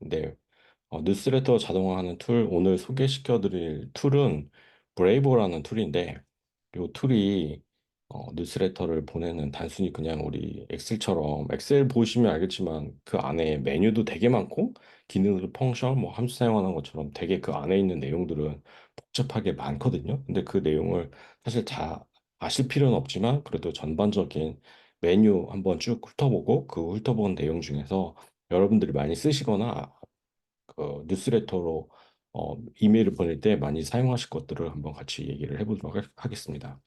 근데 뉴스레터 자동화하는 툴 오늘 소개시켜드릴 툴은 브레이브라는 툴인데 이 툴이 뉴스레터를 보내는 단순히 그냥 우리 엑셀처럼 엑셀 보시면 알겠지만 그 안에 메뉴도 되게 많고 기능들 펑션 뭐 함수 사용하는 것처럼 되게 그 안에 있는 내용들은 복잡하게 많거든요. 근데 그 내용을 사실 다 아실 필요는 없지만 그래도 전반적인 메뉴 한번 쭉 훑어보고 그 훑어본 내용 중에서 여러분들이 많이 쓰시거나 그 뉴스레터로 이메일을 보낼 때 많이 사용하실 것들을 한번 같이 얘기를 해보도록 하겠습니다.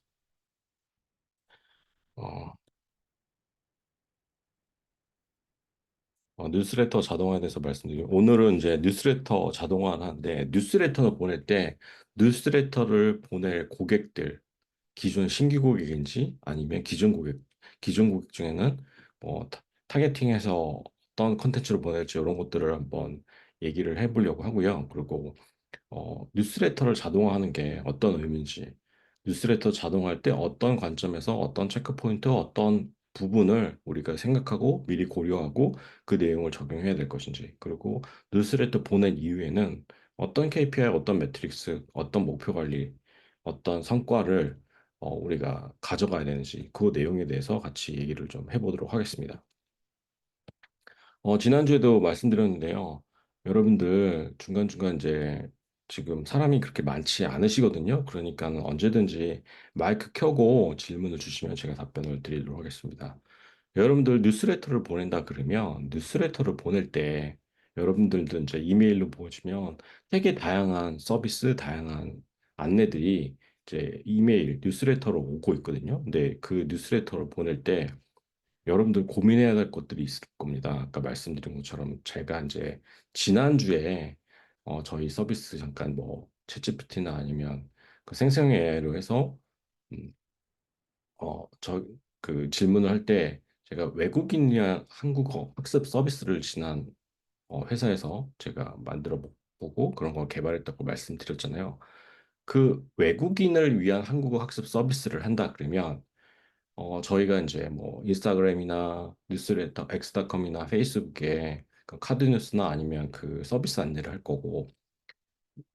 어, 뉴스레터 자동화에 대해서 말씀드리면 오늘은 이제 뉴스레터 자동화를 하는데 뉴스레터를 보낼 때 뉴스레터를 보낼 고객들 기존 신규 고객인지 아니면 기존 고객 중에는 뭐 타겟팅해서 어떤 컨텐츠를 보낼지 이런 것들을 한번 얘기를 해보려고 하고요. 그리고 뉴스레터를 자동화하는 게 어떤 의미인지, 뉴스레터 자동화할 때 어떤 관점에서 어떤 체크 포인트, 어떤 부분을 우리가 생각하고 미리 고려하고 그 내용을 적용해야 될 것인지, 그리고 뉴스레터 보낸 이후에는 어떤 KPI, 어떤 매트릭스, 어떤 목표 관리, 어떤 성과를 우리가 가져가야 되는지 그 내용에 대해서 같이 얘기를 좀 해보도록 하겠습니다. 지난주에도 말씀드렸는데요. 여러분들 중간중간 이제 지금 사람이 그렇게 많지 않으시거든요. 그러니까 언제든지 마이크 켜고 질문을 주시면 제가 답변을 드리도록 하겠습니다. 여러분들 뉴스레터를 보낸다 그러면 뉴스레터를 보낼 때 여러분들도 이제 이메일로 보시면 되게 다양한 서비스, 다양한 안내들이 이제 이메일, 뉴스레터로 오고 있거든요. 근데 그 뉴스레터를 보낼 때 여러분들 고민해야 될 것들이 있을 겁니다. 아까 말씀드린 것처럼 제가 이제 지난주에 저희 서비스 잠깐 뭐 챗GPT나 아니면 그 생성 AI로 해서 음, 그 질문을 할 때 제가 외국인이랑 한국어 학습 서비스를 지난 회사에서 제가 보고 그런 걸 개발했다고 말씀드렸잖아요. 그 외국인을 위한 한국어 학습 서비스를 한다 그러면 저희가 이제 뭐 인스타그램이나 뉴스레터, 엑스닷컴이나 페이스북에 그 카드 뉴스나 아니면 그 서비스 안내를 할 거고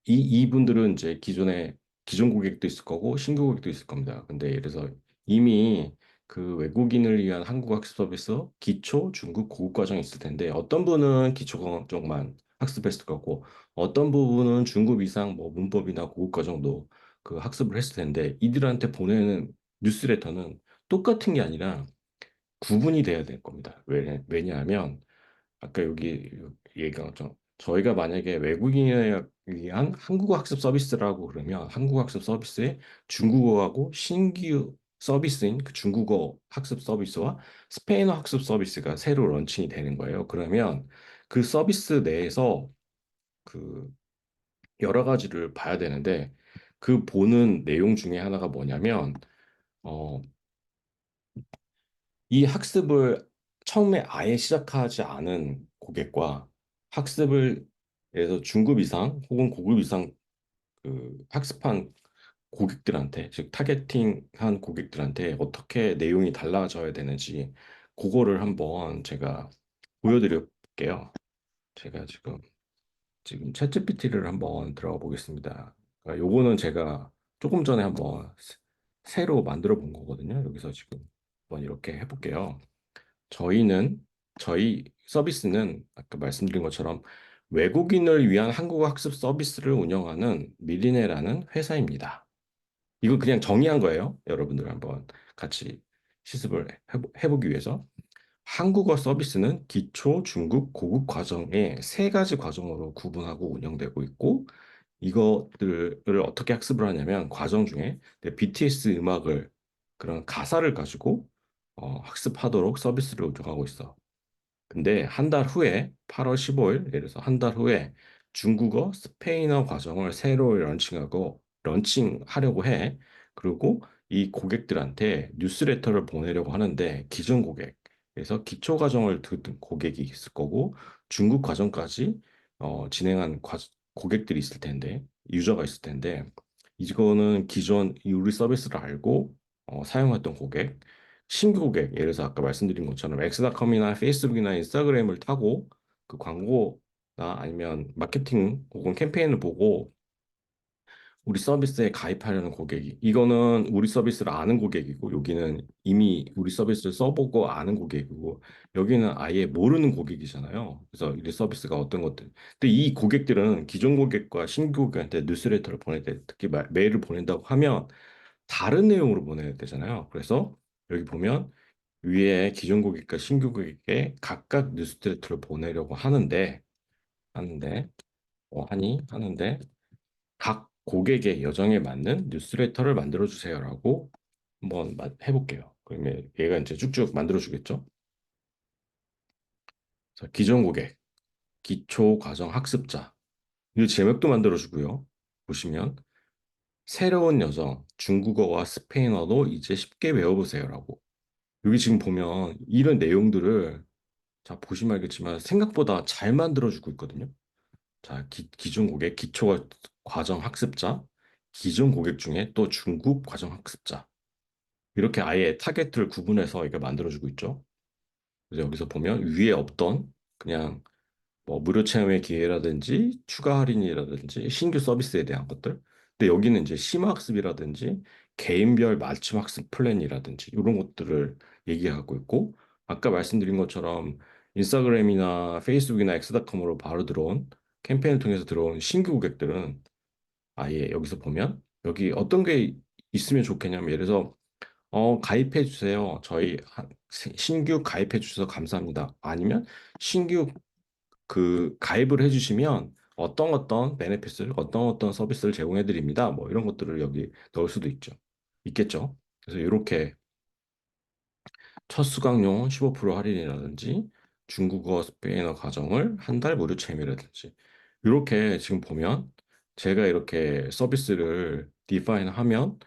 이분들은 이제 기존 고객도 있을 거고 신규 고객도 있을 겁니다. 근데 예를 들어서 이미 그 외국인을 위한 한국 학습 서비스 기초, 중급, 고급 과정이 있을 텐데 어떤 분은 기초 과정만 학습했을 거고 어떤 부분은 중급 이상 뭐 문법이나 고급 과정도 그 학습을 했을 텐데 이들한테 보내는 뉴스레터는 똑같은 게 아니라 구분이 돼야 될 겁니다. 왜냐하면 아까 여기 얘기가 죠 저희가 만약에 외국인에 위한 한국어 학습 서비스라고 그러면 한국어 학습 서비스에 중국어하고 신규 서비스인 그 중국어 학습 서비스와 스페인어 학습 서비스가 새로 런칭이 되는 거예요. 그러면 그 서비스 내에서 그 여러 가지를 봐야 되는데 그 보는 내용 중에 하나가 뭐냐면 어, 이 학습을 처음에 아예 시작하지 않은 고객과 학습을 예를 들어 중급 이상 혹은 고급 이상 그 학습한 고객들한테 즉 타겟팅한 고객들한테 어떻게 내용이 달라져야 되는지 그거를 한번 제가 보여드려 볼게요. 제가 지금 챗GPT를 한번 들어가 보겠습니다. 그러니까 요거는 제가 조금 전에 한번 새로 만들어 본 거거든요. 여기서 지금 한번 이렇게 해볼게요. 저희는 저희 서비스는 아까 말씀드린 것처럼 외국인을 위한 한국어 학습 서비스를 운영하는 밀리네라는 회사입니다. 이거 그냥 정의한 거예요. 여러분들 한번 같이 실습을 해보기 위해서. 한국어 서비스는 기초, 중급, 고급 과정의 세 가지 과정으로 구분하고 운영되고 있고 이것들을 어떻게 학습을 하냐면 과정 중에 BTS 음악을 그런 가사를 가지고 학습하도록 서비스를 운영하고 있어. 근데 한 달 후에 8월 15일, 예를 들어서 한 달 후에 중국어, 스페인어 과정을 새로 런칭하려고 해. 그리고 이 고객들한테 뉴스레터를 보내려고 하는데 기존 고객, 그래서 기초 과정을 듣는 고객이 있을 거고 중급 과정까지 진행한 고객들이 있을 텐데, 유저가 있을 텐데, 이거는 기존 이 우리 서비스를 알고 사용했던 고객, 신규 고객, 예를 들어서 아까 말씀드린 것처럼 엑스닷컴이나 페이스북이나 인스타그램을 타고 그 광고 아니면 마케팅 혹은 캠페인을 보고 우리 서비스에 가입하려는 고객이 이거는 우리 서비스를 아는 고객이고 여기는 이미 우리 서비스를 써보고 아는 고객이고 여기는 아예 모르는 고객이잖아요. 그래서 우리 서비스가 어떤 것들. 근데 이 고객들은 기존 고객과 신규 고객한테 뉴스레터를 보낼 때 특히 메일을 보낸다고 하면 다른 내용으로 보내야 되잖아요. 그래서 여기 보면 위에 기존 고객과 신규 고객에 각각 뉴스레터를 보내려고 하는데 하는데 각 고객의 여정에 맞는 뉴스레터를 만들어 주세요라고 한번 해볼게요. 그러면 얘가 이제 쭉쭉 만들어 주겠죠. 자, 기존 고객, 기초 과정 학습자. 이 제목도 만들어 주고요. 보시면 새로운 여정, 중국어와 스페인어도 이제 쉽게 외워보세요라고. 여기 지금 보면 이런 내용들을 자 보시면 알겠지만 생각보다 잘 만들어 주고 있거든요. 자, 기존 고객, 기초 과정 학습자, 기존 고객 중에 또 중국 과정 학습자. 이렇게 아예 타겟을 구분해서 이걸 만들어주고 있죠. 그래서 여기서 보면 위에 없던 그냥 뭐 무료 체험의 기회라든지 추가 할인이라든지 신규 서비스에 대한 것들. 근데 여기는 이제 심화학습이라든지 개인별 맞춤 학습 플랜이라든지 이런 것들을 얘기하고 있고 아까 말씀드린 것처럼 인스타그램이나 페이스북이나 엑스닷컴으로 바로 들어온 캠페인을 통해서 들어온 신규 고객들은 아예 여기서 보면 여기 어떤 게 있으면 좋겠냐면 예를 들어서 가입해 주세요. 신규 가입해 주셔서 감사합니다. 아니면 신규 그 가입을 해 주시면 어떤 베네핏을 어떤 서비스를 제공해 드립니다. 뭐 이런 것들을 여기 넣을 수도 있겠죠. 그래서 이렇게 첫 수강료 15% 할인이라든지 중국어 스페인어 과정을 한 달 무료 체험이라든지 이렇게 지금 보면 제가 이렇게 서비스를 디파인 하면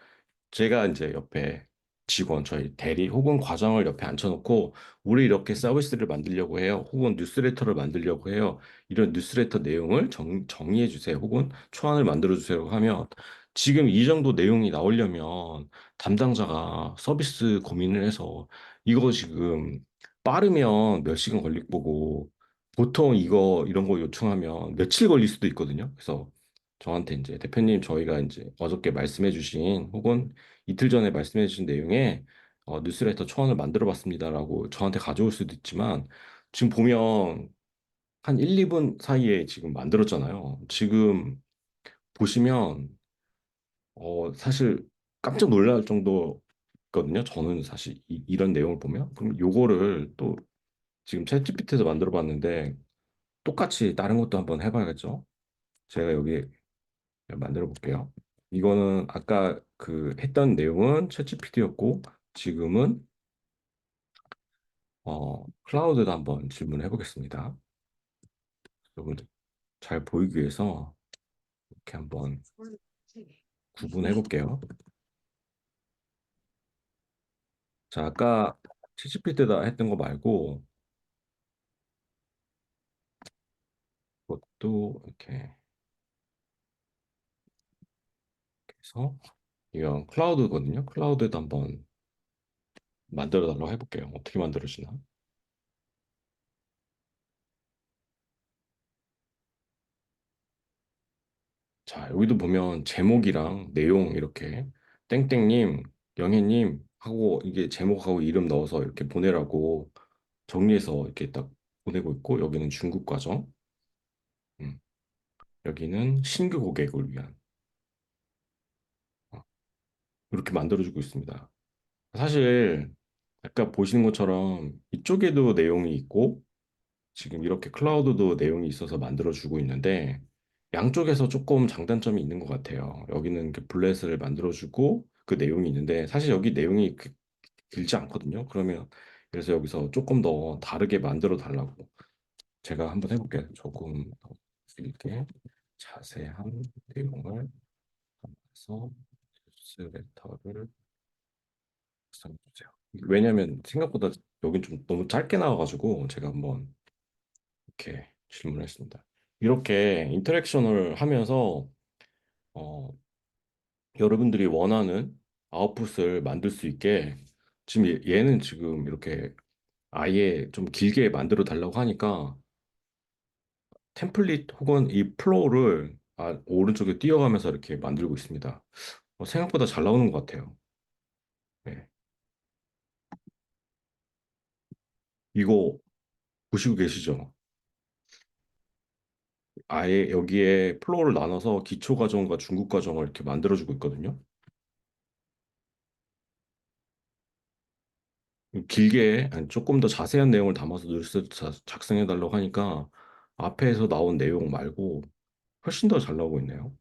제가 이제 옆에 직원, 저희 대리 혹은 과장을 옆에 앉혀놓고 우리 이렇게 서비스를 만들려고 해요. 혹은 뉴스레터를 만들려고 해요. 이런 뉴스레터 내용을 정리해 주세요. 혹은 초안을 만들어 주세요 하면 지금 이 정도 내용이 나오려면 담당자가 서비스 고민을 해서 이거 지금 빠르면 몇 시간 걸릴 거고 보통 이런 거 요청하면 며칠 걸릴 수도 있거든요. 그래서 저한테 이제 대표님 저희가 이제 어저께 말씀해 주신 혹은 이틀 전에 말씀해 주신 내용에 뉴스레터 초안을 만들어 봤습니다라고 저한테 가져올 수도 있지만 지금 보면 한 1, 2분 사이에 지금 만들었잖아요. 지금 보시면 사실 깜짝 놀랄 정도거든요. 저는 사실 이런 내용을 보면 그럼 요거를 또 지금 챗GPT에서 만들어 봤는데 똑같이 다른 것도 한번 해봐야겠죠. 제가 여기 만들어 볼게요. 이거는 아까 그 했던 내용은 챗GPT였고 지금은 클라우드도 한번 질문해 보겠습니다. 여러분들 잘 보이기 위해서 이렇게 한번 구분해 볼게요. 자, 아까 챗GPT에다 했던 거 말고 그것도 이렇게 해서 이건 클라우드거든요. 클라우드에도 한번 만들어 달라고 해볼게요. 어떻게 만들어지나? 자, 여기도 보면 제목이랑 내용 이렇게 땡땡님, 영애님 하고 이게 제목하고 이름 넣어서 이렇게 보내라고 정리해서 이렇게 딱 보내고 있고 여기는 중국 과정, 음, 여기는 신규 고객을 위한 어, 이렇게 만들어주고 있습니다. 사실 아까 보시는 것처럼 이쪽에도 내용이 있고 지금 이렇게 클라우드도 내용이 있어서 만들어주고 있는데 양쪽에서 조금 장단점이 있는 것 같아요. 여기는 이렇게 블렛을 만들어주고 그 내용이 있는데 사실 여기 내용이 길지 않거든요. 그러면 그래서 여기서 조금 더 다르게 만들어 달라고 제가 한번 해볼게요. 조금 더 길게 자세한 내용을 담아서 뉴스레터를 작성해 주세요. 왜냐하면 생각보다 여긴 좀 너무 짧게 나와가지고 제가 한번 이렇게 질문했습니다. 이렇게 인터랙션을 하면서 어, 여러분들이 원하는 아웃풋을 만들 수 있게 지금 얘는 지금 이렇게 아예 좀 길게 만들어 달라고 하니까 템플릿 혹은 이 플로우를 오른쪽에 띄어가면서 이렇게 만들고 있습니다. 생각보다 잘 나오는 것 같아요. 네. 이거 보시고 계시죠? 아예 여기에 플로우를 나눠서 기초 과정과 중급 과정을 이렇게 만들어주고 있거든요. 길게, 아니, 조금 더 자세한 내용을 담아서 뉴스 작성해 달라고 하니까 앞에서 나온 내용 말고 훨씬 더 잘 나오고 있네요.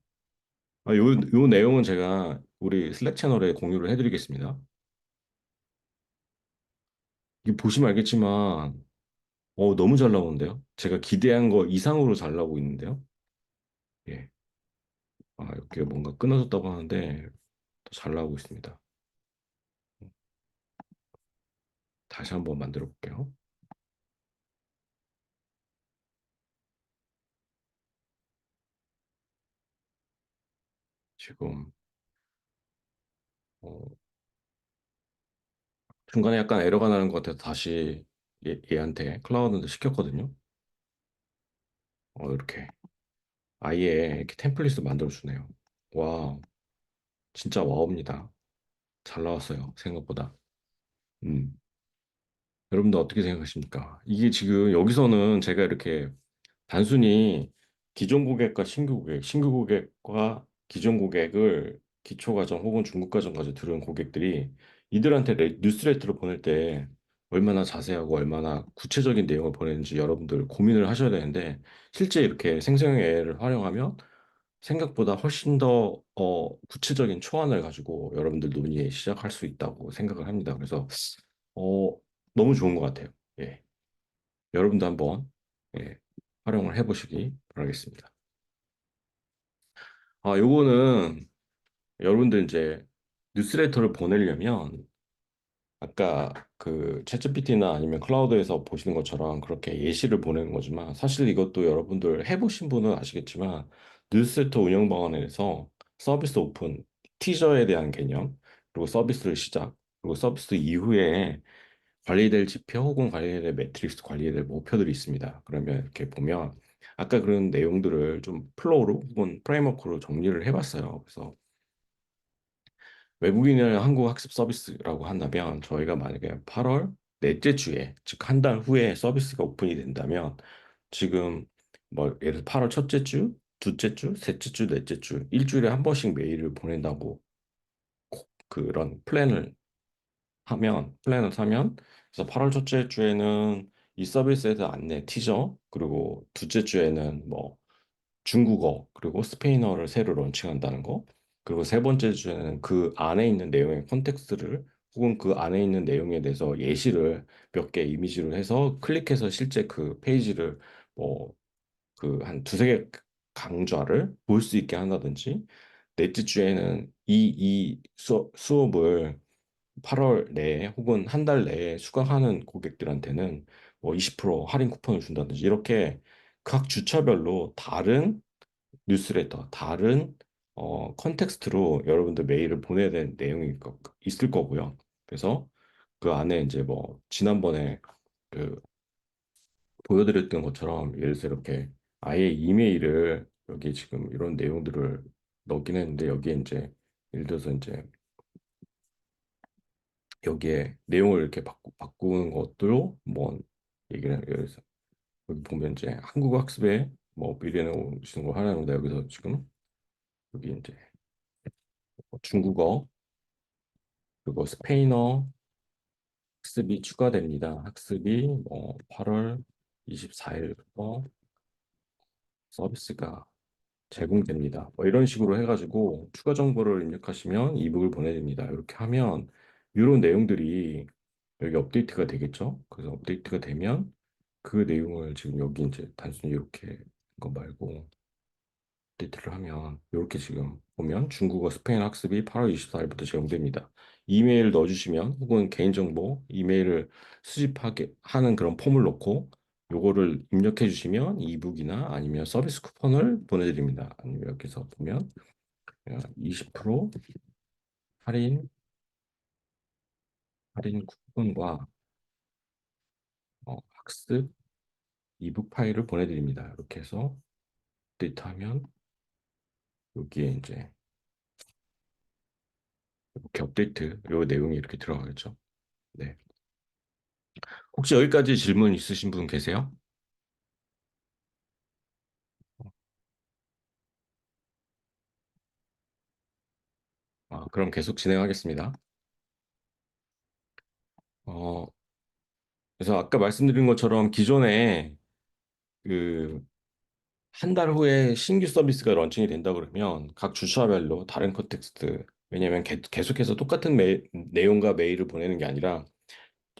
요 내용은 제가 우리 슬랙 채널에 공유를 해드리겠습니다. 이 보시면 알겠지만, 너무 잘 나오는데요? 제가 기대한 거 이상으로 잘 나오고 있는데요? 예. 이렇게 뭔가 끊어졌다고 하는데, 더 잘 나오고 있습니다. 다시 한번 만들어 볼게요. 지금, 어, 중간에 약간 에러가 나는 것 같아서 다시 얘한테 클라우드한테 시켰거든요. 이렇게. 아예 이렇게 템플릿을 만들어 주네요. 와, 진짜 와우입니다. 잘 나왔어요. 생각보다. 음. 여러분들 어떻게 생각하십니까? 이게 지금 여기서는 제가 이렇게 단순히 기존 고객과 신규 고객, 신규 고객과 기존 고객을 기초 과정 혹은 중급 과정까지 들은 고객들이 이들한테 뉴스레터를 보낼 때 얼마나 자세하고 얼마나 구체적인 내용을 보내는지 여러분들 고민을 하셔야 되는데 실제 이렇게 생성형 AI를 활용하면 생각보다 훨씬 더 구체적인 초안을 가지고 여러분들 논의에 시작할 수 있다고 생각을 합니다. 그래서 어, 너무 좋은 것 같아요. 예. 여러분도 한번 예, 활용을 해보시기 바라겠습니다. 요거는 여러분들 이제 뉴스레터를 보내려면 아까 그 챗GPT나 아니면 클라우드에서 보시는 것처럼 그렇게 예시를 보내는 거지만 사실 이것도 여러분들 해보신 분은 아시겠지만 뉴스레터 운영 방안에서 서비스 오픈, 티저에 대한 개념, 그리고 서비스를 시작, 그리고 서비스 이후에 관리될 지표 혹은 관리될 매트릭스, 관리될 목표들이 있습니다. 그러면 이렇게 보면 아까 그런 내용들을 좀 플로우로 혹은 프레임워크로 정리를 해봤어요. 그래서 외국인을 한국 학습 서비스라고 한다면 저희가 만약에 8월 넷째 주에 즉 한 달 후에 서비스가 오픈이 된다면 지금 뭐 예를 들어 8월 첫째 주, 둘째 주, 셋째 주, 넷째 주 일주일에 한 번씩 메일을 보낸다고 그런 플랜을 사면 그래서 8월 첫째 주에는 이 서비스에 대한 안내 티저 그리고 둘째 주에는 뭐 중국어 그리고 스페인어를 새로 런칭한다는 거 그리고 세 번째 주에는 그 안에 있는 내용의 콘텍스트를 혹은 그 안에 있는 내용에 대해서 예시를 몇 개 이미지로 해서 클릭해서 실제 그 페이지를 뭐 그 한 두세 개 강좌를 볼 수 있게 한다든지 넷째 주에는 이 수업을 8월 내에 혹은 한 달 내에 수강하는 고객들한테는 뭐 20% 할인 쿠폰을 준다든지 이렇게 각 주차별로 다른 뉴스레터, 다른 컨텍스트로 여러분들 메일을 보내야 되는 내용이 있을 거고요. 그래서 그 안에 이제 뭐 지난번에 그 보여드렸던 것처럼 예를 들어서 이렇게 아예 이메일을 여기 지금 이런 내용들을 넣긴 했는데 여기에 이제 예를 들어서 이제 여기에 내용을 이렇게 바꾸는 것들로 뭐 얘기를 예를 들어서 여기 보면 이제 한국어 학습에 뭐 미래에 오시는 거 하나인데 여기서 지금 여기 이제 중국어 그리고 스페인어 학습이 추가됩니다. 학습이 뭐 8월 24일부터 서비스가 제공됩니다. 뭐 이런 식으로 해가지고 추가 정보를 입력하시면 이북을 보내드립니다. 이렇게 하면 이런 내용들이 여기 업데이트가 되겠죠. 그래서 업데이트가 되면 그 내용을 지금 여기 이제 단순히 이렇게 거 말고 업데이트를 하면 이렇게 지금 보면 중국어 스페인 학습이 8월 24일부터 제공됩니다. 이메일 넣어주시면 혹은 개인정보 이메일을 수집하게 하는 그런 폼을 넣고 요거를 입력해 주시면 이북이나 아니면 서비스 쿠폰을 보내드립니다. 아니면 여기서 보면 20% 할인 할인 쿠폰과 학습 이북 파일을 보내드립니다. 이렇게 해서 업데이트하면 여기에 이제 이렇게 업데이트 요 내용이 이렇게 들어가겠죠. 네. 혹시 여기까지 질문 있으신 분 계세요? 그럼 계속 진행하겠습니다. 어, 그래서 아까 말씀드린 것처럼 기존에 그 한 달 후에 신규 서비스가 런칭이 된다 그러면 각 주차별로 다른 컨텍스트, 왜냐하면 계속해서 똑같은 내용과 메일을 보내는 게 아니라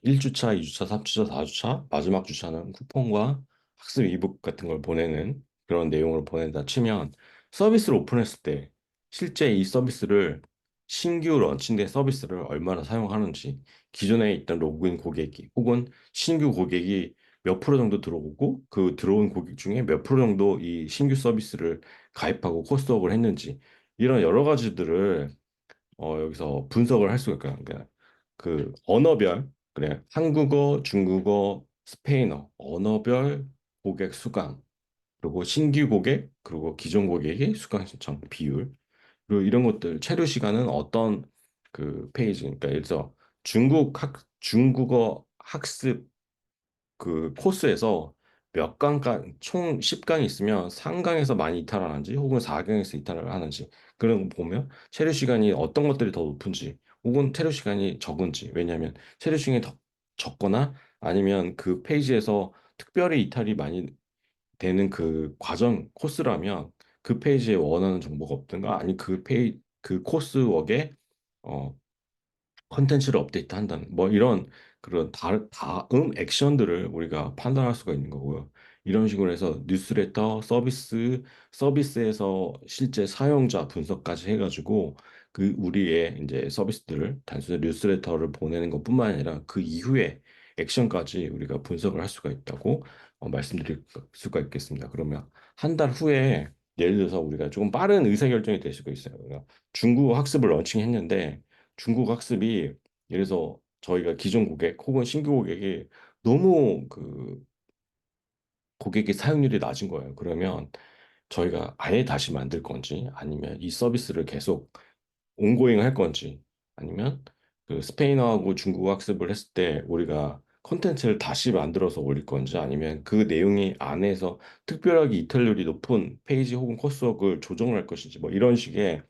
1주차, 2주차, 3주차, 4주차, 마지막 주차는 쿠폰과 학습 이북 같은 걸 보내는 그런 내용으로 보낸다 치면 서비스를 오픈했을 때 실제 이 서비스를 신규 런칭된 서비스를 얼마나 사용하는지 기존에 있던 로그인 고객이 혹은 신규 고객이 몇 프로 정도 들어오고 그 들어온 고객 중에 몇 프로 정도 이 신규 서비스를 가입하고 코스트업을 했는지 이런 여러 가지들을 여기서 분석을 할 수가 있어요. 그러니까 그 언어별, 그래, 한국어, 중국어, 스페인어, 언어별 고객 수강, 그리고 신규 고객, 그리고 기존 고객의 수강 신청 비율, 그리고 이런 것들, 체류 시간은 어떤 그 페이지, 그러니까 예를 들어서 중국어 학습 그 코스에서 몇 강간 총 10강이 있으면 3강에서 많이 이탈을 하는지 혹은 4강에서 이탈을 하는지 그런 거 보면 체류 시간이 어떤 것들이 더 높은지 혹은 체류 시간이 적은지 왜냐하면 체류 시간이 더 적거나 아니면 그 페이지에서 특별히 이탈이 많이 되는 그 과정 코스라면 그 페이지에 원하는 정보가 없든가 아니 그 코스웍에 어, 컨텐츠를 업데이트 한다는 뭐 이런 그런 다음 액션들을 우리가 판단할 수가 있는 거고요. 이런 식으로 해서 뉴스레터 서비스에서 실제 사용자 분석까지 해가지고 그 우리의 이제 서비스들을 단순히 뉴스레터를 보내는 것뿐만 아니라 그 이후에 액션까지 우리가 분석을 할 수가 있다고 말씀드릴 수가 있겠습니다. 그러면 한 달 후에 예를 들어서 우리가 조금 빠른 의사결정이 될 수가 있어요. 그러니까 중국어 학습을 런칭했는데 중국 학습이 예를 들어서 저희가 기존 고객 혹은 신규 고객이 너무 그 고객의 사용률이 낮은 거예요. 그러면 저희가 아예 다시 만들 건지 아니면 이 서비스를 계속 온고잉 할 건지 아니면 그 스페인어하고 중국어 학습을 했을 때 우리가 콘텐츠를 다시 만들어서 올릴 건지 아니면 그 내용이 안에서 특별하게 이탈률이 높은 페이지 혹은 코스웍을 조정을 할 것인지 뭐 이런 식의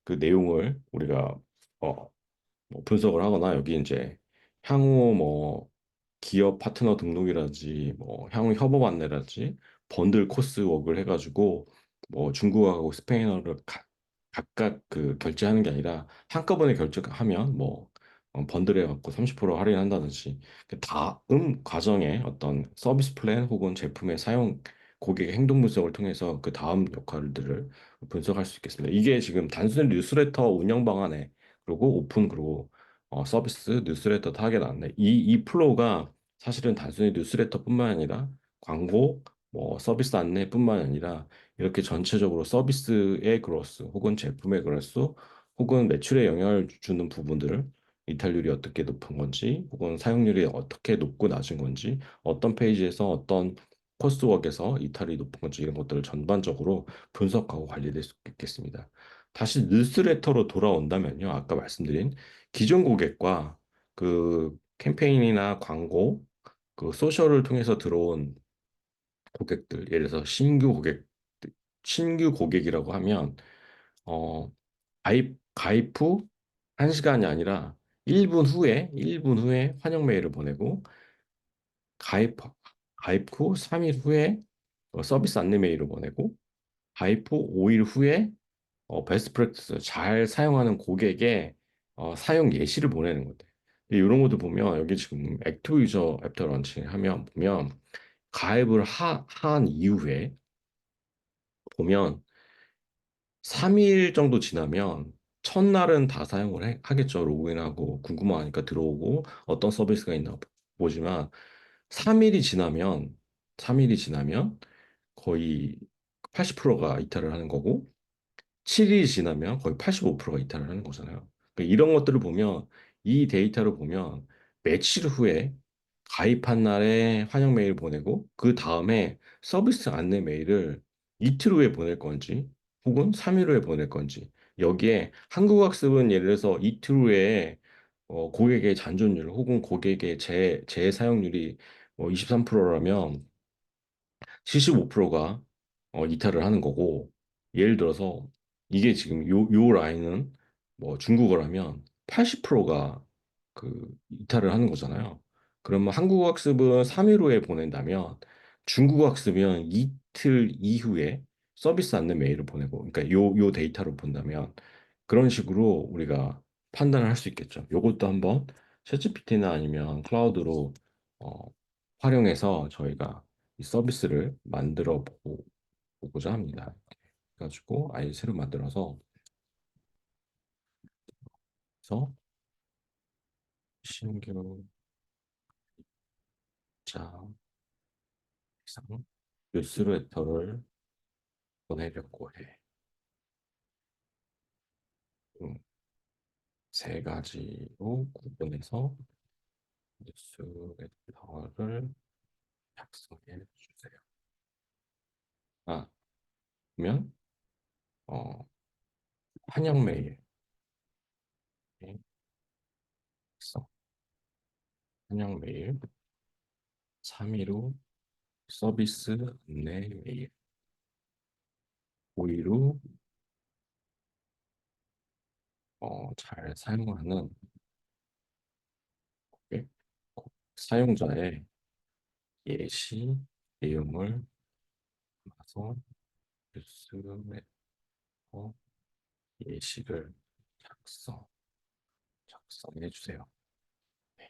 그 내용을 우리가 어, 뭐 분석을 하거나 여기 이제 향후 뭐 기업 파트너 등록이라든지 뭐 향후 협업 안내라든지 번들 코스웍을 해가지고 뭐 중국어하고 스페인어를 각각 그 결제하는 게 아니라 한꺼번에 결제하면 뭐 번들해 갖고 30% 할인한다든지 그 다음 과정에 어떤 서비스 플랜 혹은 제품의 사용 고객의 행동 분석을 통해서 그 다음 역할들을 분석할 수 있겠습니다. 이게 지금 단순히 뉴스레터 운영 방안에 그리고 오픈 그리고 서비스 뉴스레터 타겟 안내 이 플로우가 사실은 단순히 뉴스레터뿐만 아니라 광고 뭐 서비스 안내뿐만 아니라 이렇게 전체적으로 서비스의 그로스 혹은 제품의 그로스 혹은 매출에 영향을 주는 부분들을 이탈률이 어떻게 높은 건지 혹은 사용률이 어떻게 높고 낮은 건지 어떤 페이지에서 어떤 코스웍에서 이탈이 높은 건지 이런 것들을 전반적으로 분석하고 관리될 수 있겠습니다. 다시 뉴스레터로 돌아온다면요. 아까 말씀드린 기존 고객과 그 캠페인이나 광고, 그 소셜을 통해서 들어온 고객들, 예를 들어서 신규 고객이라고 하면, 어, 가입 후 1시간이 아니라 1분 후에 환영 메일을 보내고, 가입, 가입 후 3일 후에 서비스 안내 메일을 보내고, 가입 후 5일 후에 베스트 프랙티스 잘 사용하는 고객의 사용 예시를 보내는 건데 이런 것도 보면 여기 지금 액티브 유저 애프터 런칭 하면 보면 가입을 한 이후에 보면 3일 정도 지나면 첫날은 다 사용을 하겠죠. 로그인하고 궁금하니까 들어오고 어떤 서비스가 있나 보지만 3일이 지나면 3일이 지나면 거의 80%가 이탈을 하는 거고 7일이 지나면 거의 85%가 이탈을 하는 거잖아요. 그러니까 이런 것들을 보면 이 데이터를 보면 며칠 후에 가입한 날에 환영 메일 보내고 그 다음에 서비스 안내 메일을 이틀 후에 보낼 건지 혹은 3일 후에 보낼 건지 여기에 한국학습은 예를 들어서 이틀 후에 고객의 잔존율 혹은 고객의 재사용률이 23%라면 75%가 이탈을 하는 거고 예를 들어서 이게 지금 요 라인은 뭐 중국어라면 80%가 그 이탈을 하는 거잖아요. 그러면 한국어 학습은 3일 후에 보낸다면 중국어 학습은 이틀 이후에 서비스 안내 메일을 보내고 그러니까 요 데이터로 본다면 그런 식으로 우리가 판단을 할 수 있겠죠. 요것도 한번 챗GPT나 아니면 클라우드로 어, 활용해서 저희가 이 서비스를 보고자 합니다. 그래가지고 아예 새로 만들어서 그래서 신규 자 이상 뉴스레터를 보내려고 해. 음, 세 가지로 구분해서 뉴스레터를 작성해 주세요. 아, 그러면 어, 환영 메일 작성, 환영 메일 3일 후 서비스 안내 메일 5일 후 잘 사용하는 예, 사용자의 예시 내용을 담아서 뉴스레터 예시를 작성, 작성해 주세요. 네,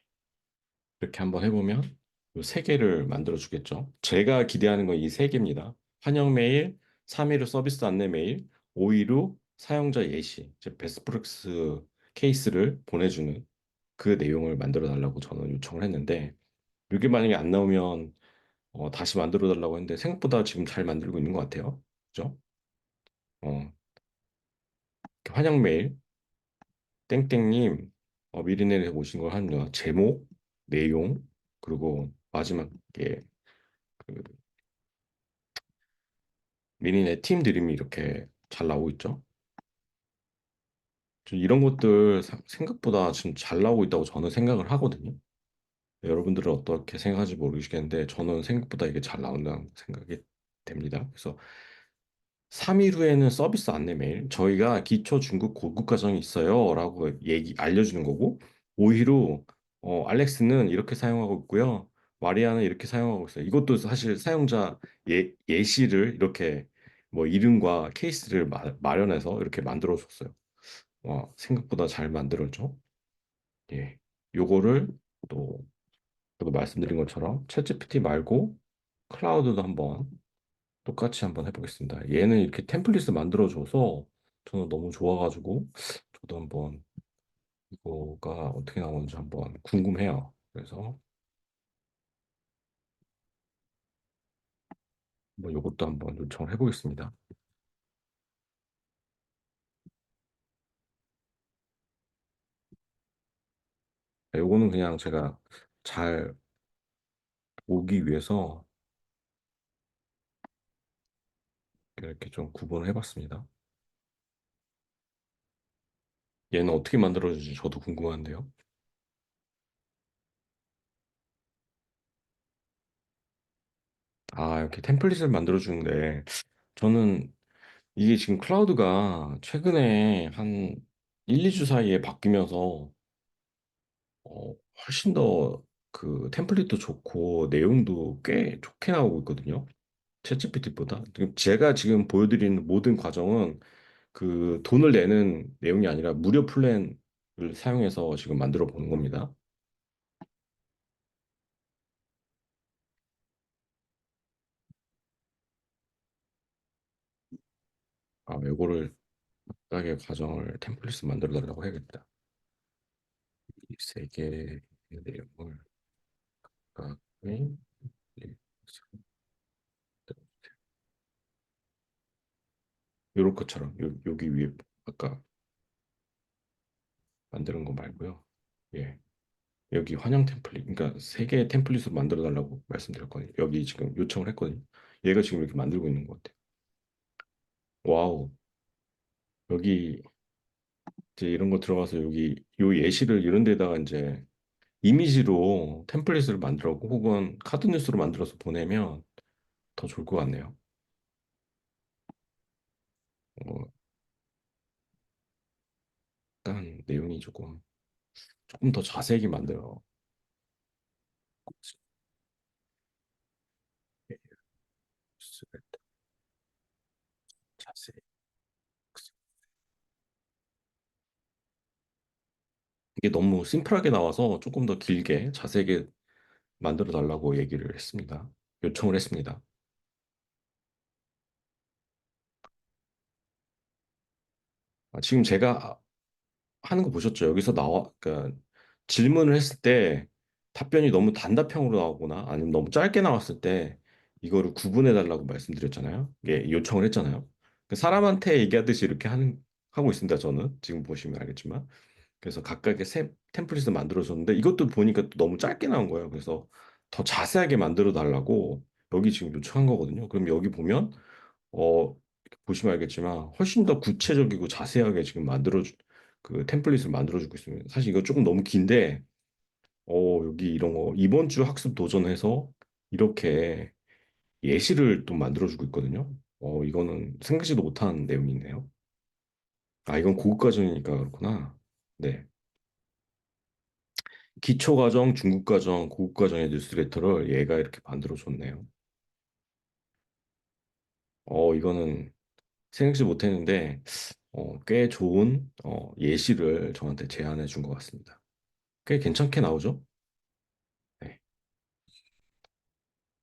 이렇게 한번 해보면 이 세 개를 만들어 주겠죠. 제가 기대하는 건 이 세 개입니다. 환영 메일, 3일 후 서비스 안내 메일, 5일 후 사용자 예시, 즉 베스트 케이스를 보내주는 그 내용을 만들어 달라고 저는 요청을 했는데 이게 만약에 안 나오면 다시 만들어 달라고 했는데 생각보다 지금 잘 만들고 있는 것 같아요. 그죠? 어, 환영 메일 땡땡님 미리내에 오신 걸 하는 제목, 내용 그리고 마지막에 그 미리네 팀 드림이 이렇게 잘 나오고 있죠. 이런 것들 생각보다 지금 잘 나오고 있다고 저는 생각을 하거든요. 여러분들은 어떻게 생각하지 모르시겠는데 저는 생각보다 이게 잘 나온다는 생각이 됩니다. 그래서 3일 후에는 서비스 안내 메일 저희가 기초 중급 고급 과정이 있어요 라고 알려주는 거고 5일 후 알렉스는 이렇게 사용하고 있고요 마리아는 이렇게 사용하고 있어요 이것도 사실 사용자 예시를 이렇게 뭐 이름과 케이스를 마련해서 이렇게 만들어 줬어요 와 생각보다 잘 만들었죠 예 요거를 또 저도 말씀드린 것처럼 챗GPT 말고 클라우드도 한번 똑같이 한번 해보겠습니다. 얘는 이렇게 템플릿을 만들어줘서 저는 너무 좋아가지고 저도 한번 이거가 어떻게 나오는지 한번 궁금해요. 그래서 뭐 이것도 한번 요청을 해보겠습니다. 요거는 그냥 제가 잘 오기 위해서 이렇게 좀 구분을 해봤습니다. 얘는 어떻게 만들어질지 저도 궁금한데요. 아, 이렇게 템플릿을 만들어주는데 저는 이게 지금 클라우드가 최근에 한 1, 2주 사이에 바뀌면서 훨씬 더 그 템플릿도 좋고 내용도 꽤 좋게 나오고 있거든요. 챗GPT보다. 제가 지금 보여드리는 모든 과정은 그 돈을 내는 내용이 아니라 무료 플랜을 사용해서 지금 만들어 보는 겁니다. 아, 요거를 각각의 과정을 템플릿을 만들어 달라고 해야겠다. 이 세 개의 내용을 각각의 요럴 것처럼 여기 위에 아까 만드는 거 말고요. 예. 여기 환영 템플릿, 그러니까 세 개의 템플릿으로 만들어 달라고 말씀드렸거든요. 여기 지금 요청을 했거든요. 얘가 지금 이렇게 만들고 있는 것 같아요. 와우. 여기 이제 이런 거 들어가서 여기 요 예시를 이런 데다가 이제 이미지로 템플릿을 만들었고 혹은 카드 뉴스로 만들어서 보내면 더 좋을 것 같네요. 어, 일단 내용이 조금 더 자세하게 만들어. 자세히. 이게 너무 심플하게 나와서 조금 더 길게 자세하게 만들어 달라고 얘기를 했습니다. 요청을 했습니다. 지금 제가 하는 거 보셨죠? 여기서 그러니까 질문을 했을 때 답변이 너무 단답형으로 나오거나 아니면 너무 짧게 나왔을 때 이거를 구분해 달라고 말씀드렸잖아요. 이게 요청을 했잖아요. 그 사람한테 얘기하듯이 이렇게 하고 있습니다. 저는 지금 보시면 알겠지만. 그래서 각각의 새 템플릿을 만들어줬는데 이것도 보니까 또 너무 짧게 나온 거예요. 그래서 더 자세하게 만들어 달라고 여기 지금 요청한 거거든요. 그럼 여기 보면 보시면 알겠지만 훨씬 더 구체적이고 자세하게 지금 그 템플릿을 만들어주고 있습니다. 사실 이거 조금 너무 긴데 여기 이런 거 이번 주 학습 도전해서 이렇게 예시를 또 만들어주고 있거든요. 이거는 생각지도 못한 내용이네요. 아, 이건 고급 과정이니까 그렇구나. 네. 기초 과정, 중급 과정, 고급 과정의 뉴스레터를 얘가 이렇게 만들어줬네요. 이거는 생각지 못했는데 꽤 좋은 예시를 저한테 제안해 준 것 같습니다. 꽤 괜찮게 나오죠? 네.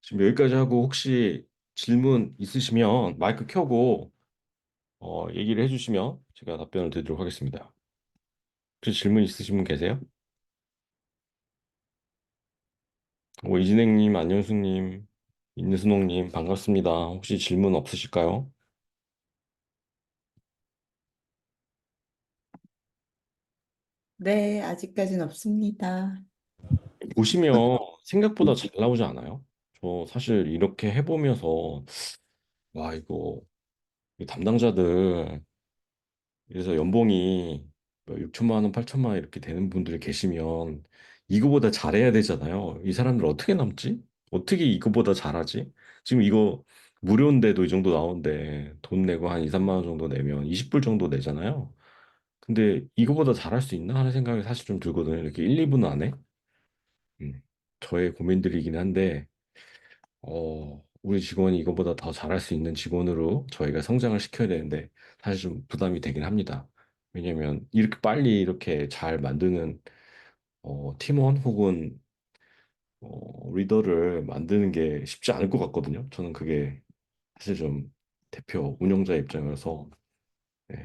지금 여기까지 하고 혹시 질문 있으시면 마이크 켜고 얘기를 해주시면 제가 답변을 드리도록 하겠습니다. 혹시 질문 있으신 분 계세요? 이진행님, 안녕수님, 인수농님 반갑습니다. 혹시 질문 없으실까요? 네, 아직까진 없습니다. 보시면 생각보다 잘 나오지 않아요? 저 사실 이렇게 해보면서 와 이 담당자들 그래서 연봉이 뭐 6천만 원, 8천만 원 이렇게 되는 분들이 계시면 이거보다 잘해야 되잖아요. 이 사람들 어떻게 남지? 어떻게 이거보다 잘하지? 지금 이거 무료인데도 이 정도 나오는데 돈 내고 한 2, 3만 원 정도 내면 20불 정도 내잖아요. 근데 이거보다 잘할 수 있나 하는 생각이 사실 좀 들거든요. 이렇게 1, 2분 안에. 음, 저의 고민들이긴 한데 우리 직원이 이거보다 더 잘할 수 있는 직원으로 저희가 성장을 시켜야 되는데 사실 좀 부담이 되긴 합니다. 왜냐면 이렇게 빨리 이렇게 잘 만드는 팀원 혹은 리더를 만드는 게 쉽지 않을 것 같거든요. 저는 그게 사실 좀 대표 운영자 입장에서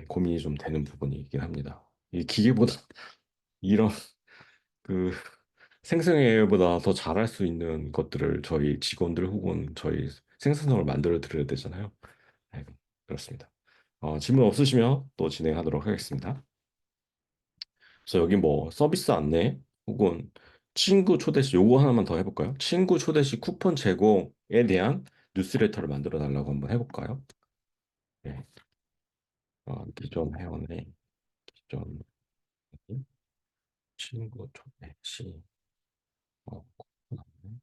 고민이 좀 되는 부분이긴 합니다. 이 기계보다 이런 그 생성의 AI보다 더 잘할 수 있는 것들을 저희 직원들 혹은 저희 생산성을 만들어 드려야 되잖아요. 네, 그렇습니다. 질문 없으시면 또 진행하도록 하겠습니다. 그래서 여기 뭐 서비스 안내 혹은 친구 초대 시 요거 하나만 더 해볼까요? 친구 초대 시 쿠폰 제공에 대한 뉴스레터를 만들어 달라고 한번 해볼까요? 네. 기존 회원의 기존 친구 초대 시 쿠폰 안내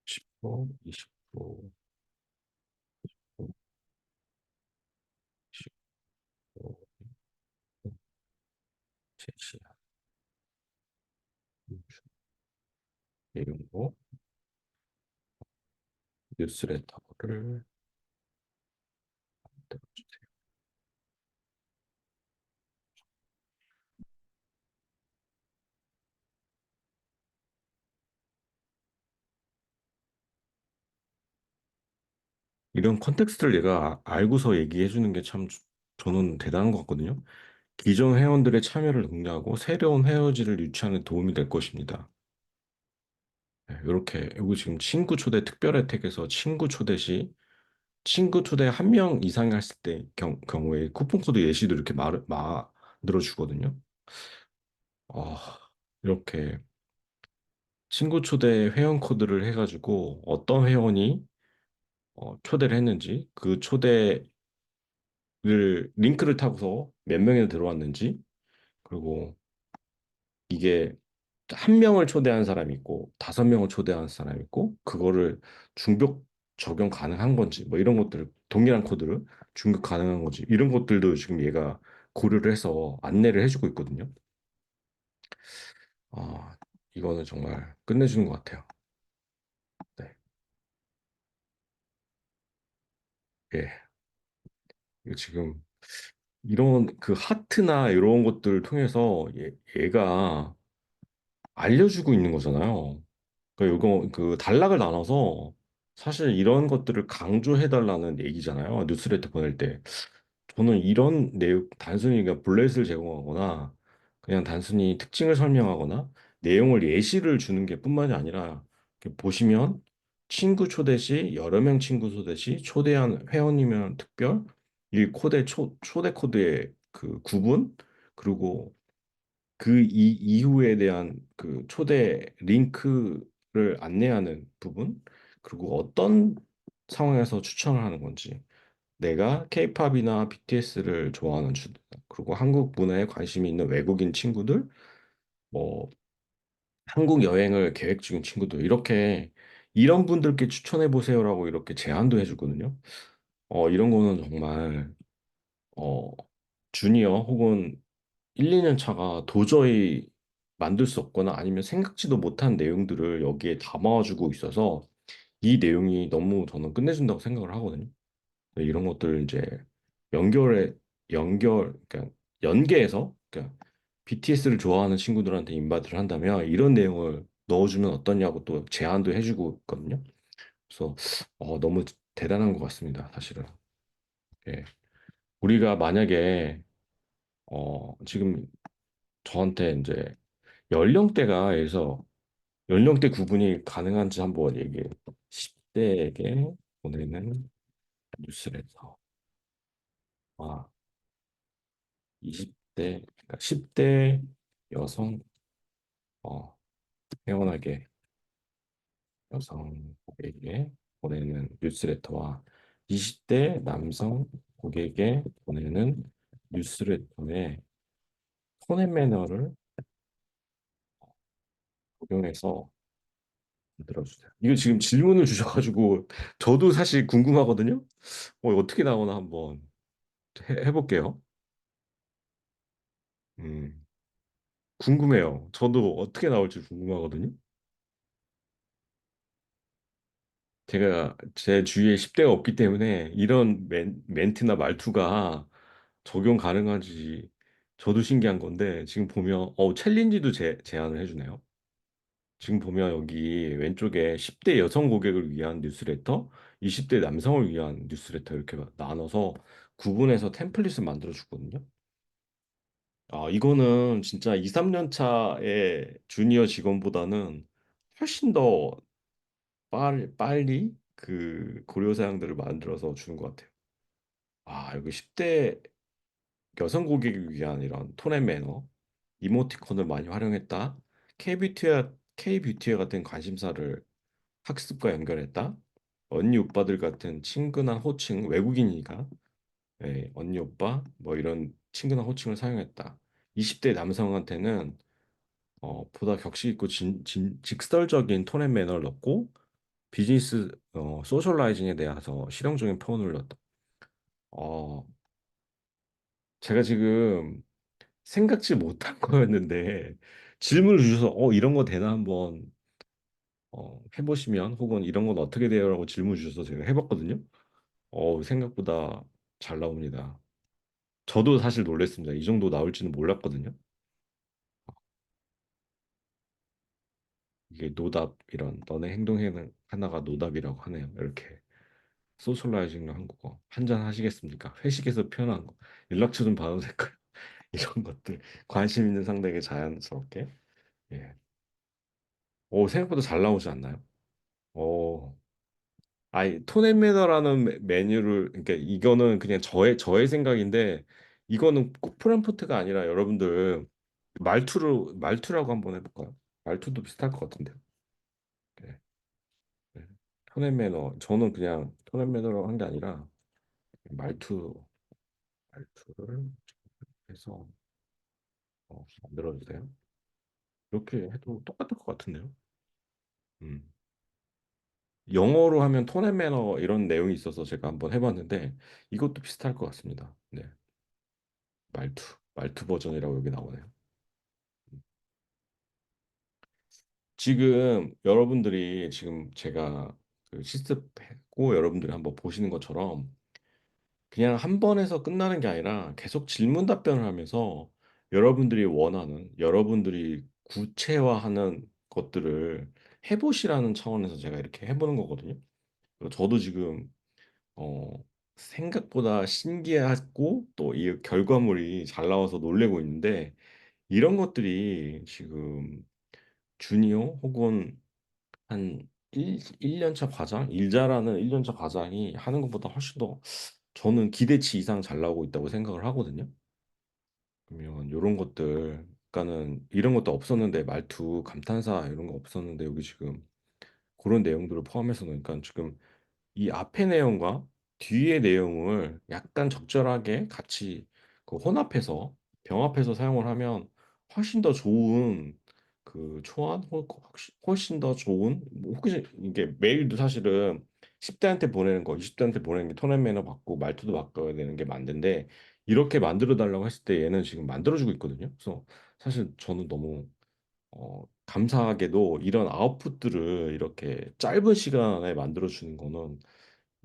10%, 20%, 10% 제시한 내용으로 뉴스레터를 만들어주세요. 이런 컨텍스트를 얘가 알고서 얘기해 주는 게 참 저는 대단한 것 같거든요. 기존 회원들의 참여를 독려하고 새로운 회원지를 유치하는 데 도움이 될 것입니다. 네, 이렇게 여기 지금 친구 초대 특별 혜택에서 친구 초대 시 친구 초대 한 명 이상이 했을 때 경우에 쿠폰 코드 예시도 이렇게 만들어 주거든요. 아, 이렇게 친구 초대 회원 코드를 해가지고 어떤 회원이 초대를 했는지 그 초대를 링크를 타고서 몇 명이나 들어왔는지 그리고 이게 한 명을 초대한 사람이 있고 다섯 명을 초대한 사람이 있고 그거를 중복 적용 가능한 건지 뭐 이런 것들 동일한 코드를 중복 가능한 건지 이런 것들도 지금 얘가 고려를 해서 안내를 해주고 있거든요. 아, 이거는 정말 끝내주는 것 같아요. 네. 예. 이거 지금 이런 그 하트나 이런 것들을 통해서 얘가 알려주고 있는 거잖아요. 그 이거 그 단락을 나눠서 사실 이런 것들을 강조해달라는 얘기잖아요. 뉴스레터 보낼 때. 저는 이런 내용 단순히 그냥 블렛을 제공하거나 그냥 단순히 특징을 설명하거나 내용을 예시를 주는 게 뿐만이 아니라 이렇게 보시면 친구 초대 시 여러 명 친구 초대 시 초대한 회원이면 특별 이 초대 코드의 그 구분 그리고 그 이후에 대한 그 초대 링크를 안내하는 부분 그리고 어떤 상황에서 추천을 하는 건지 내가 케이팝이나 BTS를 좋아하는 그리고 한국 문화에 관심이 있는 외국인 친구들, 뭐 한국 여행을 계획 중인 친구들 이렇게 이런 분들께 추천해 보세요라고 이렇게 제안도 해주거든요. 이런 거는 정말 어 주니어 혹은 1, 2년 차가 도저히 만들 수 없거나 아니면 생각지도 못한 내용들을 여기에 담아주고 있어서 이 내용이 너무 저는 끝내준다고 생각을 하거든요. 네, 이런 것들 이제 연결해 그러니까 연계해서 그러니까 BTS를 좋아하는 친구들한테 인바디를 한다면 이런 내용을 넣어주면 어떠냐고 또 제안도 해주고 있거든요. 그래서 너무 대단한 것 같습니다, 사실은. 예. 우리가 만약에 지금 저한테 이제 연령대가에서 연령대 구분이 가능한지 한번 얘기해. 10대에게 보내는 뉴스레터. 아, 20대, 그러니까 10대 여성, 어, 회원에게, 여성 고객에게 보내는 뉴스레터와 20대 남성 고객에게 보내는 뉴스레터의 톤앤 매너를 적용해서 만들어주세요. 이거 지금 질문을 주셔가지고 저도 사실 궁금하거든요. 어떻게 나오나 한번 해볼게요. 음, 궁금해요. 저도 어떻게 나올지 궁금하거든요. 제가 제 주위에 10대가 없기 때문에 이런 멘트나 말투가 적용 가능한지 저도 신기한 건데 지금 보면 챌린지도 제안을 해주네요. 지금 보면 여기 왼쪽에 10대 여성 고객을 위한 뉴스레터, 20대 남성을 위한 뉴스레터 이렇게 나눠서 구분해서 템플릿을 만들어 주거든요. 아, 이거는 진짜 2, 3년 차의 주니어 직원보다는 훨씬 더 빨리 그 고려 사양들을 만들어서 주는 것 같아요. 아, 여기 10대 여성 고객을 위한 이런 톤앤 매너, 이모티콘을 많이 활용했다. K뷰티와 같은 관심사를 학습과 연결했다. 언니 오빠들 같은 친근한 호칭, 외국인이니까 언니 오빠 뭐 이런 친근한 호칭을 사용했다. 20대 남성한테는 보다 격식 있고 직설적인 톤앤 매너를 넣고 비즈니스 소셜라이징에 대해서 실용적인 표현을 넣었다. 어, 제가 지금 생각지 못한 거였는데 질문을 주셔서 이런 거 되나 한번 해보시면 혹은 이런 건 어떻게 돼요라고 질문 주셔서 제가 해봤거든요. 생각보다 잘 나옵니다. 저도 사실 놀랐습니다. 이 정도 나올지는 몰랐거든요. 이게 노답 이런 너네 하나가 노답이라고 하네요. 이렇게 소셜라이징 한국어 한잔 하시겠습니까? 회식에서 표현한 거 연락처 좀 받아도 될까요? 이런 것들 관심 있는 상대에게 자연스럽게 예. 생각보다 잘 나오지 않나요? 오, 아이 톤앤매너라는 메뉴를 그러니까 이거는 그냥 저의 생각인데 이거는 꼭 프롬프트가 아니라 여러분들 말투라고 한번 해볼까요? 말투도 비슷할 것 같은데요. 네. 네. 톤앤 매너. 저는 그냥 톤앤 매너라고 한 게 아니라 말투 말투를 해서 만들어주세요. 이렇게 해도 똑같을 것 같은데요. 음. 영어로 하면 톤앤 매너 이런 내용이 있어서 제가 한번 해봤는데 이것도 비슷할 것 같습니다. 네. 말투 버전이라고 여기 나오네요. 지금 여러분들이 지금 제가 그 실습했고 여러분들이 한번 보시는 것처럼 그냥 한 번에서 끝나는 게 아니라 계속 질문 답변을 하면서 여러분들이 원하는 여러분들이 구체화하는 것들을 해보시라는 차원에서 제가 이렇게 해보는 거거든요. 그래서 저도 지금 어, 생각보다 신기하고 또 이 결과물이 잘 나와서 놀래고 있는데 이런 것들이 지금 주니어 혹은 한 1년차 과장, 일 잘하는 1년차 과장이 하는 것보다 훨씬 더 저는 기대치 이상 잘 나오고 있다고 생각을 하거든요. 그러면 이런 것들, 그러니까는 이런 것도 없었는데 말투, 감탄사 이런 거 없었는데 여기 지금 그런 내용들을 포함해서 그러니까 지금 이 앞의 내용과 뒤의 내용을 약간 적절하게 같이 그 혼합해서 병합해서 사용을 하면 훨씬 더 좋은 그 초안 훨씬 더 좋은 뭐 혹시 이게 메일도 사실은 10대한테 보내는 거 20대한테 보내는 게 톤앤 매너 받고 말투도 바꿔야 되는 게 맞는데 이렇게 만들어 달라고 했을 때 얘는 지금 만들어주고 있거든요. 그래서 사실 저는 너무 감사하게도 이런 아웃풋들을 이렇게 짧은 시간에 만들어 주는 거는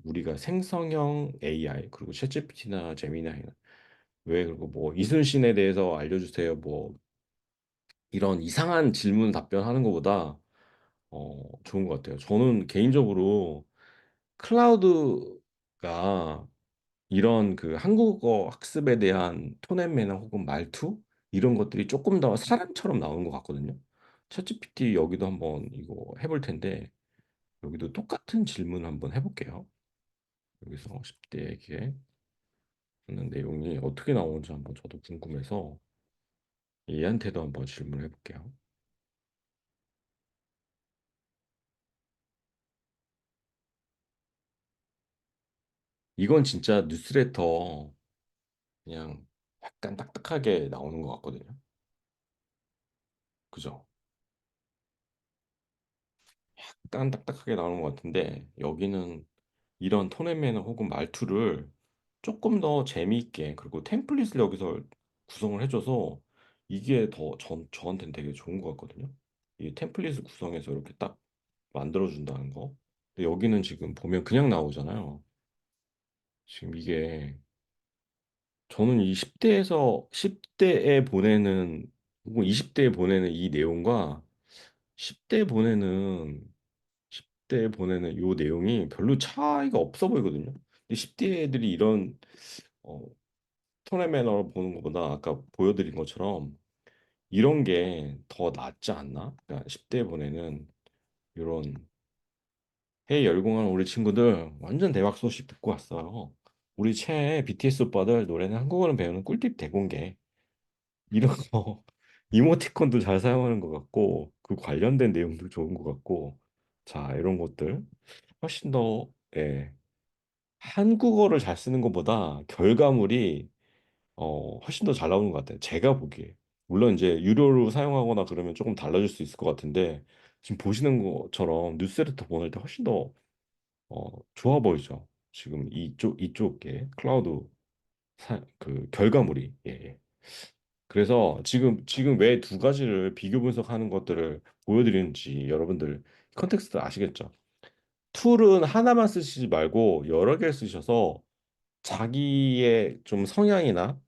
우리가 생성형 AI 그리고 챗GPT나 제미나이나 왜 그리고 뭐 이순신에 대해서 알려주세요 뭐 이런 이상한 질문 답변하는 것보다 좋은 것 같아요. 저는 개인적으로 클라우드가 이런 그 한국어 학습에 대한 톤앤 매너 혹은 말투 이런 것들이 조금 더 사람처럼 나오는 것 같거든요. 챗GPT 여기도 한번 이거 해볼 텐데 여기도 똑같은 질문 한번 해볼게요. 여기서 10대에게 하는 내용이 어떻게 나오는지 한번 저도 궁금해서 얘한테도 한번 질문해 볼게요. 이건 진짜 뉴스레터 그냥 약간 딱딱하게 나오는 것 같거든요. 그죠? 약간 딱딱하게 나오는 것 같은데 여기는 이런 톤앤 매너 혹은 말투를 조금 더 재미있게 그리고 템플릿을 여기서 구성을 해줘서 이게 더 저한테는 되게 좋은 것 같거든요. 이 템플릿을 구성해서 이렇게 딱 만들어준다는 거. 근데 여기는 지금 보면 그냥 나오잖아요. 지금 이게 저는 이 10대에서 10대에 보내는 혹은 20대에 보내는 이 내용과 10대 보내는 10대에 보내는 이 내용이 별로 차이가 없어 보이거든요. 근데 10대 애들이 이런 어, 톤의 매너를 보는 것보다 아까 보여드린 것처럼 이런 게 더 낫지 않나? 그러니까 10대에 보내는 이런 헤이 열공한 우리 친구들 완전 대박 소식 듣고 왔어요. 우리 최애 BTS 오빠들 노래는 한국어를 배우는 꿀팁 대공개. 이런 거 이모티콘도 잘 사용하는 것 같고 그 관련된 내용도 좋은 것 같고 자 이런 것들 훨씬 더 예, 한국어를 잘 쓰는 것보다 결과물이 훨씬 더 잘 나오는 것 같아요. 제가 보기에 물론 이제 유료로 사용하거나 그러면 조금 달라질 수 있을 것 같은데 지금 보시는 것처럼 뉴스레터 보낼 때 훨씬 더 좋아 보이죠. 지금 이쪽에 클라우드 그 결과물이 예. 예. 그래서 지금 왜 두 가지를 비교 분석하는 것들을 보여드리는지 여러분들 컨텍스트 아시겠죠? 툴은 하나만 쓰시지 말고 여러 개 쓰셔서 자기의 좀 성향이나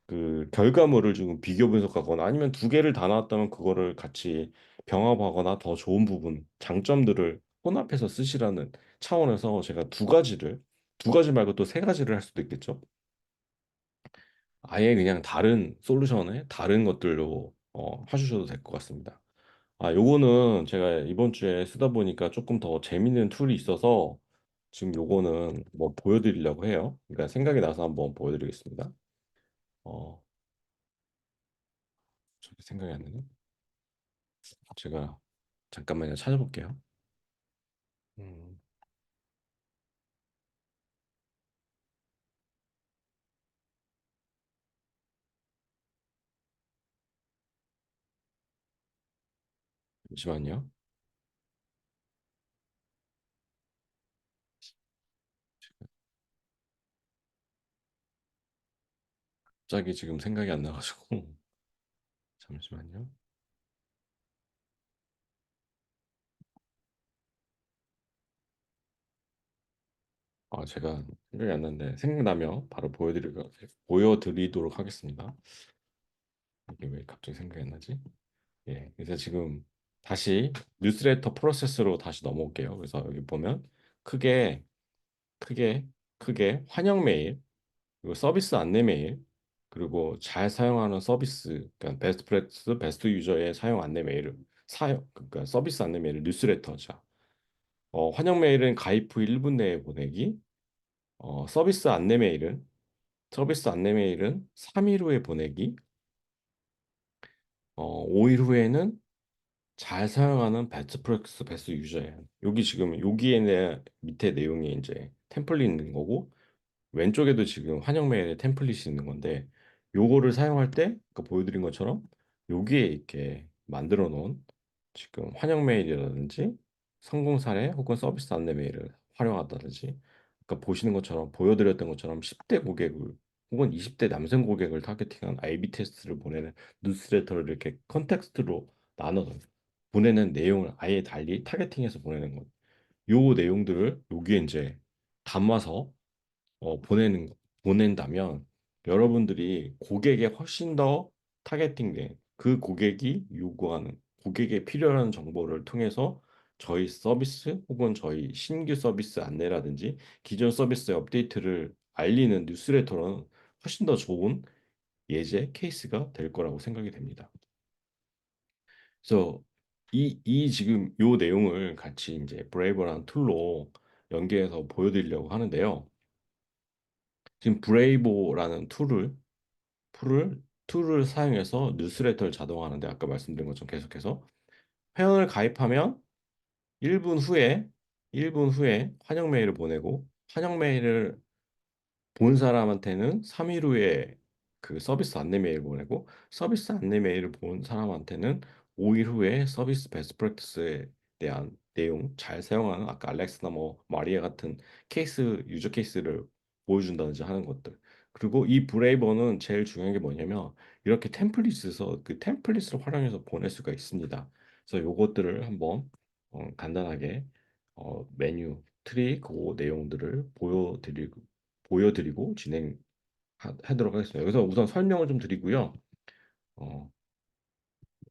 그 결과물을 좀 비교 분석하거나 아니면 두 개를 다 나왔다면 그거를 같이 병합하거나 더 좋은 부분, 장점들을 혼합해서 쓰시라는 차원에서 제가 두 가지 말고 또 세 가지를 할 수도 있겠죠. 아예 그냥 다른 솔루션에 다른 것들로 해주셔도 될 것 같습니다. 아, 요거는 제가 이번 주에 쓰다 보니까 조금 더 재밌는 툴이 있어서 지금 요거는 뭐 보여드리려고 해요. 그러니까 생각이 나서 한번 보여드리겠습니다. 어, 저기 생각이 안 나네. 제가 잠깐만요. 찾아볼게요. 음, 잠시만요. 갑자기 지금 생각이 안 나가지고 잠시만요. 제가 생각이 안 나는데 생각나면 바로 보여드리도록 하겠습니다. 이게 왜 갑자기 생각이 안 나지? 예, 그래서 지금 다시 뉴스레터 프로세스로 다시 넘어올게요. 그래서 여기 보면 크게 크게 크게 환영 메일, 그리고 서비스 안내 메일, 그리고 잘 사용하는 서비스, 그러니까 베스트 프랙티스, 베스트 유저의 사용 안내 메일을 그러니까 서비스 안내 메일을 뉴스레터죠. 환영 메일은 가입 후 1분 내에 보내기. 서비스 안내 메일은 3일 후에 보내기. 5일 후에는 잘 사용하는 베스트 프랙티스 베스트 유저예요. 여기 지금 여기에 밑에 내용이 이제 템플릿 있는 거고 왼쪽에도 지금 환영 메일에 템플릿이 있는 건데 요거를 사용할 때 아까 보여드린 것처럼 여기에 이렇게 만들어 놓은 지금 환영 메일이라든지 성공 사례 혹은 서비스 안내 메일을 활용한다든지 아까 보시는 것처럼 보여드렸던 것처럼 10대 고객을 혹은 20대 남성 고객을 타겟팅한 IB 테스트를 보내는 뉴스레터를 이렇게 컨텍스트로 나눠서 보내는 내용을 아예 달리 타겟팅해서 보내는 것. 요 내용들을 여기에 이제 담아서 보낸다면 여러분들이 고객에 훨씬 더 타겟팅된 그 고객이 요구하는 고객의 필요한 정보를 통해서 저희 서비스 혹은 저희 신규 서비스 안내라든지 기존 서비스의 업데이트를 알리는 뉴스레터는 훨씬 더 좋은 예제 케이스가 될 거라고 생각이 됩니다. 그래서 이 지금 요 내용을 같이 이제 브레이버라는 툴로 연계해서 보여드리려고 하는데요. 지금 브레이보라는 툴을 툴을 사용해서 뉴스레터를 자동화하는데 아까 말씀드린 것처럼 계속해서 회원을 가입하면 1분 후에 1분 후에 환영 메일을 보내고 환영 메일을 본 사람한테는 3일 후에 그 서비스 안내 메일 보내고 서비스 안내 메일을 본 사람한테는 5일 후에 서비스 베스트 프랙티스에 대한 내용 잘 사용하는 아까 알렉스나 뭐 마리아 같은 케이스 유저 케이스를 보여준다든지 하는 것들. 그리고 이 브레이버는 제일 중요한 게 뭐냐면 이렇게 템플릿에서 그 템플릿을 활용해서 보낼 수가 있습니다. 그래서 요것들을 한번 간단하게 메뉴 트리 그 내용들을 보여드리고 진행하도록 하겠습니다. 여기서 우선 설명을 좀 드리고요. 어,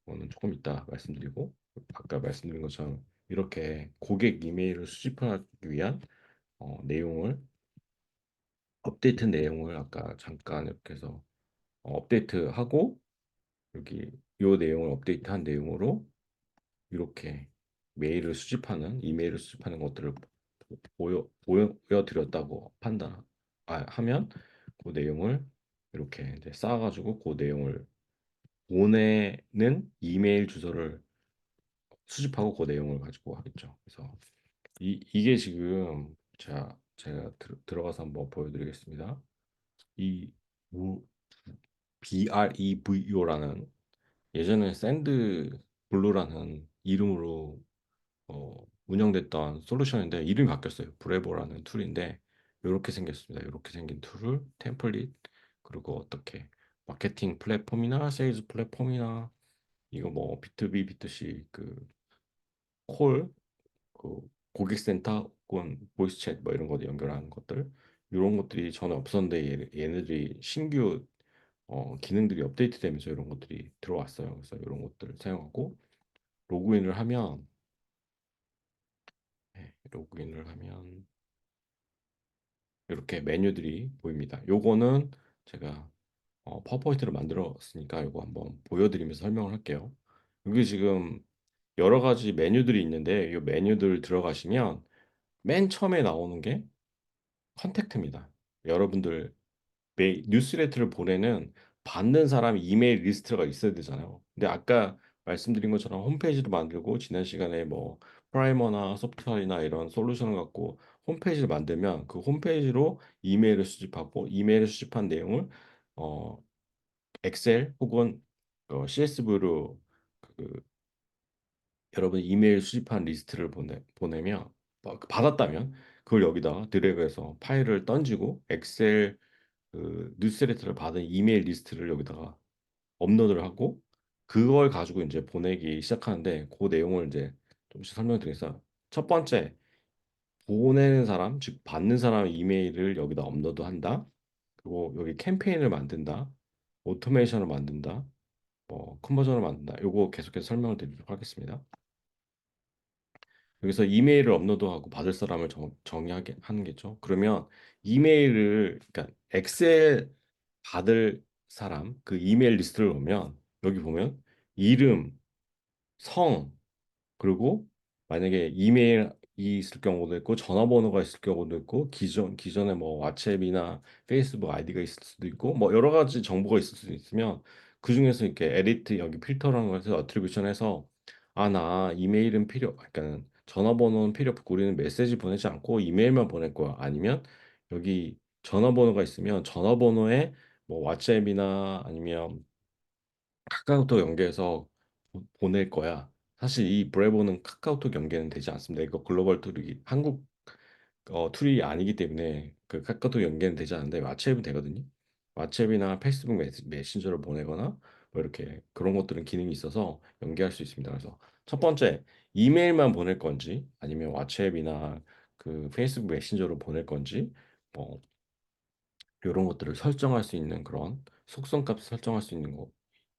이거는 조금 이따 말씀드리고 아까 말씀드린 것처럼 이렇게 고객 이메일을 수집하기 위한 내용을 업데이트 내용을 아까 잠깐 이렇게 해서 업데이트하고 여기 요 내용을 업데이트한 내용으로 이렇게 이메일을 수집하는 것들을 보여드렸다고 하면 그 내용을 이렇게 이제 쌓아가지고 그 내용을 보내는 이메일 주소를 수집하고 그 내용을 가지고 하겠죠. 그래서 이게 지금 제가 들어가서 한번 보여드리겠습니다. 이 BREVO라는 예전에 샌드 블루라는 이름으로 운영됐던 솔루션인데 이름이 바뀌었어요. 브레보라는 툴인데 이렇게 생겼습니다. 이렇게 생긴 툴을 템플릿 그리고 어떻게 마케팅 플랫폼이나 세일즈 플랫폼이나 이거 뭐 비투비 비투시 그 고객센터 혹은 보이스 챗 뭐 이런 거 연결하는 것들 이런 것들이 전에 없었는데 얘네들이 신규 기능들이 업데이트되면서 이런 것들이 들어왔어요. 그래서 이런 것들을 사용하고 로그인을 하면 로그인을 하면 이렇게 메뉴들이 보입니다. 요거는 제가 파워포인트를 만들었으니까 이거 한번 보여드리면서 설명을 할게요. 여기 지금 여러 가지 메뉴들이 있는데 이 메뉴들 들어가시면 맨 처음에 나오는 게 컨택트입니다. 여러분들 뉴스레터를 보내는 받는 사람 이메일 리스트가 있어야 되잖아요. 근데 아까 말씀드린 것처럼 홈페이지도 만들고 지난 시간에 뭐 프라이머나 소프트웨어나 이런 솔루션을 갖고 홈페이지를 만들면 그 홈페이지로 이메일을 수집하고 이메일을 수집한 내용을 어 엑셀 혹은 CSV로 그 여러분 이메일 수집한 리스트를 보내면 받았다면 그걸 여기다 드래그해서 파일을 던지고 엑셀 뉴스레터를 받은 이메일 리스트를 여기다가 업로드를 하고 그걸 가지고 이제 보내기 시작하는데 그 내용을 이제 좀씩 설명드리겠습니다. 첫 번째, 보내는 사람, 즉 받는 사람 이메일을 여기다 업로드한다. 그리고 여기 캠페인을 만든다. 오토메이션을 만든다. 뭐 컨버전을 만든다. 요거 계속해서 설명을 드리도록 하겠습니다. 여기서 이메일을 업로드하고 받을 사람을 정의하게 하는 게죠. 그러면 이메일을 그러니까 엑셀 받을 사람 그 이메일 리스트를 보면 여기 보면 이름, 성, 그리고 만약에 이메일이 있을 경우도 있고 전화번호가 있을 경우도 있고 기존에 뭐 왓츠앱이나 페이스북 아이디가 있을 수도 있고 뭐 여러 가지 정보가 있을 수도 있으면 그 중에서 이렇게 에디트 여기 필터라는 것에서 어트리뷰션해서 아 나 이메일은 그러니까 전화번호는 필요 없고 우리는 메시지 보내지 않고 이메일만 보낼 거야 아니면 여기 전화번호가 있으면 전화번호에 뭐 왓츠앱이나 아니면 카카오톡 연계해서 보낼 거야. 사실 이 브레보는 카카오톡 연계는 되지 않습니다. 이거 글로벌 툴이 한국 툴이 아니기 때문에 그 카카오톡 연계는 되지 않는데 왓츠앱은 되거든요. 왓츠앱이나 페이스북 메신저를 보내거나 뭐 이렇게 그런 것들은 기능이 있어서 연계할 수 있습니다. 그래서 첫 번째 이메일만 보낼 건지 아니면 왓츠앱이나 그 페이스북 메신저로 보낼 건지 뭐 이런 것들을 설정할 수 있는 그런 속성값 설정할 수 있는 거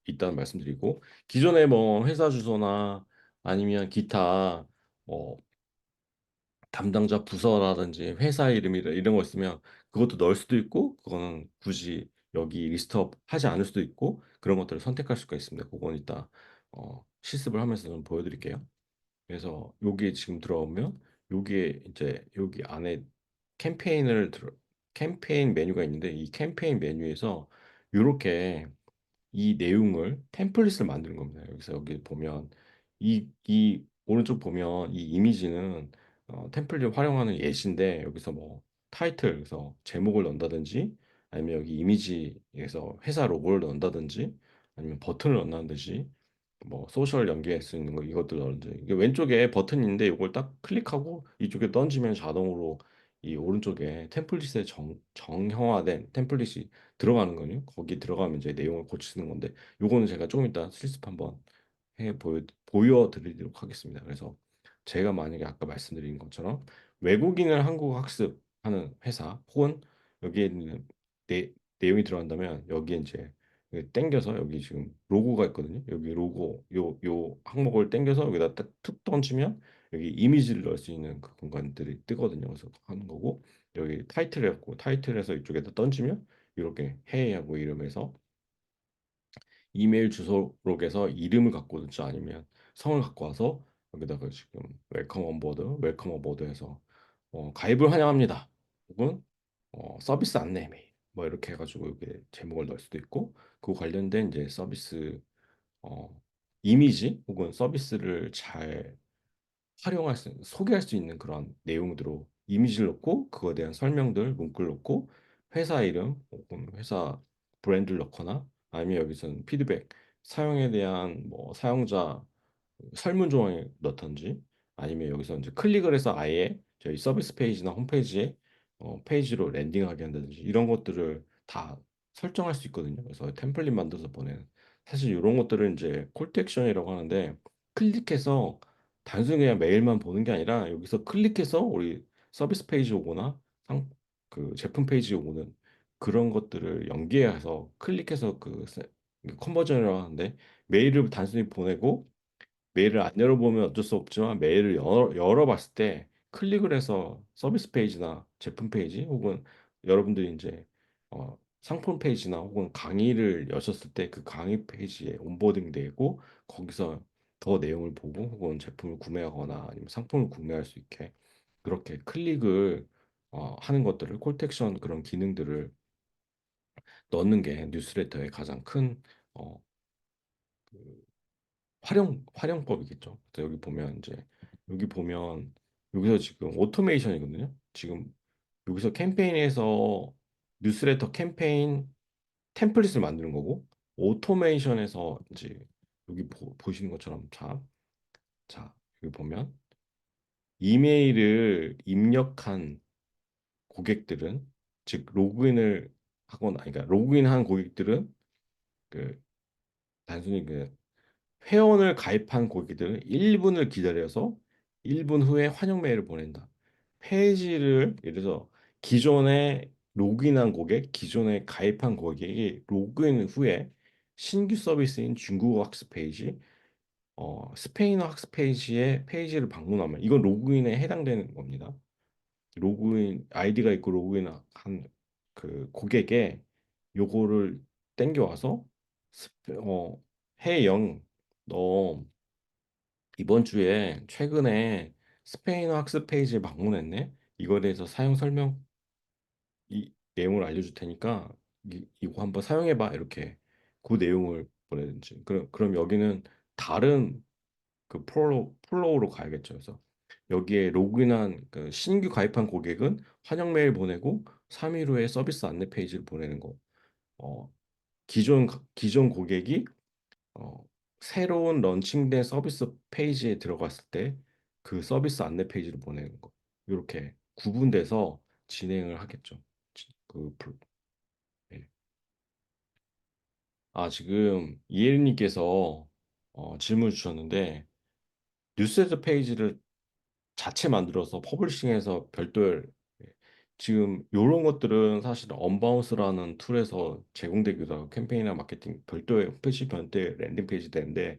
있다는 말씀드리고 기존에 뭐 회사 주소나 아니면 기타 뭐 담당자 부서라든지 회사 이름이라 이런 거 있으면 그것도 넣을 수도 있고 그거는 굳이 여기 리스트업 하지 않을 수도 있고 그런 것들을 선택할 수가 있습니다. 그건 이따 실습을 하면서 좀 보여드릴게요. 그래서 여기에 지금 들어오면 여기에 이제 여기 안에 캠페인을 들어 캠페인 메뉴가 있는데 이 캠페인 메뉴에서 이렇게 이 내용을 템플릿을 만드는 겁니다. 여기서 여기 보면 이 오른쪽 보면 이 이미지는 템플릿 활용하는 예시인데 여기서 뭐 타이틀 그래서 제목을 넣는다든지 아니면 여기 이미지에서 회사 로고를 넣는다든지 아니면 버튼을 넣는다든지 뭐 소셜 연계할 수 있는 거 이것들 넣는데 이게 왼쪽에 버튼이 있는데 이걸 딱 클릭하고 이쪽에 던지면 자동으로 이 오른쪽에 템플릿에 정형화된 템플릿이 들어가는 거요. 거기 들어가면 이제 내용을 고치는 건데 요거는 제가 조금 이따 실습 한번 보여드리도록 하겠습니다. 그래서 제가 만약에 아까 말씀드린 것처럼 외국인을 한국 학습하는 회사 혹은 여기에 있는 내용이 들어간다면 여기에 이제 땡겨서 여기 지금 로고가 있거든요. 여기 로고 요 항목을 땡겨서 여기다 딱 툭 던지면 여기 이미지를 넣을 수 있는 그 공간들이 뜨거든요. 그래서 하는 거고 여기 타이틀 해갖고 타이틀에서 이쪽에다 던지면 이렇게 해하고 이름에서 이메일 주소록에서 이름을 갖고 오든지 아니면 성을 갖고 와서 여기다가 지금 웰컴 온보드 해서 가입을 환영합니다. 혹은 서비스 안내 메일 뭐 이렇게 해가지고 이게 제목을 넣을 수도 있고 그 관련된 이제 서비스 어, 이미지 혹은 서비스를 잘 소개할 수 있는 그런 내용으로 이미지를 넣고 그거에 대한 설명들, 문구를 넣고 회사 이름 혹은 회사 브랜드를 넣거나 아니면 여기서는 피드백, 사용에 대한 뭐 사용자 설문 조항을 넣던지 아니면 여기서 이제 클릭을 해서 아예 저희 서비스 페이지나 홈페이지에 페이지로 랜딩하게 한다든지 이런 것들을 다 설정할 수 있거든요. 그래서 템플릿 만들어서 보내는 사실 이런 것들을 이제 콜트 액션이라고 하는데 클릭해서 단순히 그냥 메일만 보는 게 아니라 여기서 클릭해서 우리 서비스 페이지 오거나 그 제품 페이지 오는 그런 것들을 연계해서 클릭해서 컨버전이라고 하는데 메일을 단순히 보내고 메일을 안 열어보면 어쩔 수 없지만 메일을 열어봤을 때 클릭을 해서 서비스 페이지나 제품 페이지 혹은 여러분들이 이제 상품 페이지나 혹은 강의를 여셨을 때 그 강의 페이지에 온보딩 되고 거기서 더 내용을 보고 혹은 제품을 구매하거나 아니면 상품을 구매할 수 있게 그렇게 클릭을 하는 것들을 콜택션 그런 기능들을 넣는 게 뉴스레터의 가장 큰 어, 그 활용법이겠죠. 그래서 여기 보면 여기서 지금 오토메이션이거든요. 지금 여기서 캠페인에서 뉴스레터 캠페인 템플릿을 만드는 거고 오토메이션에서 이제 여기 보시는 것처럼 자 여기 보면 이메일을 입력한 고객들은 즉 로그인을 하거나 그러니까 로그인한 고객들은 그 단순히 그 회원을 가입한 고객들은 1분을 기다려서 1분 후에 환영 메일을 보낸다. 페이지를 예를 들어서 기존에 로그인한 고객, 기존에 가입한 고객이 로그인 후에 신규 서비스인 중국어 학습 페이지, 스페인어 학습 페이지에 페이지를 방문하면 이건 로그인에 해당되는 겁니다. 로그인 아이디가 있고 로그인한 그 고객에 요거를 땡겨와서 해영 너 이번 주에 최근에 스페인어 학습 페이지에 방문했네. 이거에 대해서 사용 설명 이 내용을 알려줄 테니까 이거 한번 사용해봐 이렇게 그 내용을 보내든지 그럼 여기는 다른 그 플로우로 가야겠죠. 그래서 여기에 로그인한 그 신규 가입한 고객은 환영 메일 보내고 3일 후에 서비스 안내 페이지를 보내는 거. 어, 기존 고객이 어, 새로운 런칭된 서비스 페이지에 들어갔을 때 그 서비스 안내 페이지를 보내는 거. 이렇게 구분돼서 진행을 하겠죠. 그 예. 지금 이혜린님께서 질문 주셨는데 뉴스레터 페이지를 자체 만들어서 퍼블리싱해서 별도의 예, 지금 이런 것들은 사실 언바운스라는 툴에서 제공되기도 하고 캠페인이나 마케팅 별도의 홈페이지 별도의 랜딩 페이지 되는데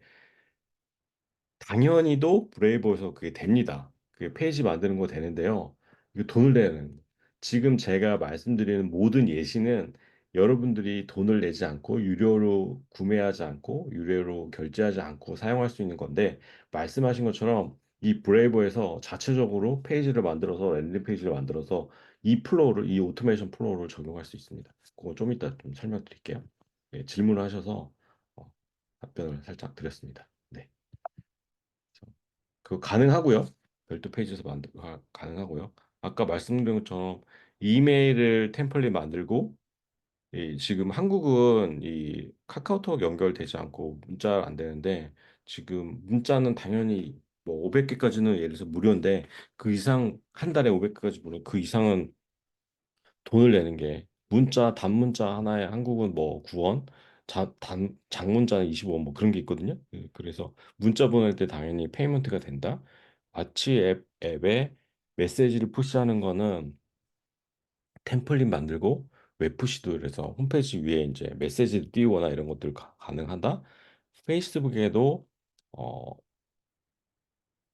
당연히도 브레이브에서 그게 됩니다. 그게 페이지 만드는 거 되는데요. 이거 돈을 내는 지금 제가 말씀드리는 모든 예시는 여러분들이 돈을 내지 않고 유료로 구매하지 않고 유료로 결제하지 않고 사용할 수 있는 건데 말씀하신 것처럼 이 브레이브에서 자체적으로 페이지를 만들어서 랜딩 페이지를 만들어서 이 오토메이션 플로우를 적용할 수 있습니다. 그거 좀 이따 좀 설명드릴게요. 예, 질문을 하셔서 어, 답변을 살짝 드렸습니다. 네. 그 가능하고요. 별도 페이지에서 가능하고요. 아까 말씀드린 것처럼 이메일을 템플릿 만들고 지금 한국은 이 카카오톡 연결되지 않고 문자 안 되는데 지금 문자는 당연히 뭐 500개까지는 예를 들어서 무료인데 그 이상 한 달에 500개까지 무료 그 이상은 돈을 내는 게 단문자 하나에 한국은 뭐 9원, 장문자는 25원 뭐 그런 게 있거든요. 그래서 문자 보낼 때 당연히 페이먼트가 된다. 마치 앱에 메시지를 푸시하는 거는 템플릿 만들고 웹푸시도 그래서 홈페이지 위에 이제 메시지를 띄우거나 이런 것들 가능하다. 페이스북에도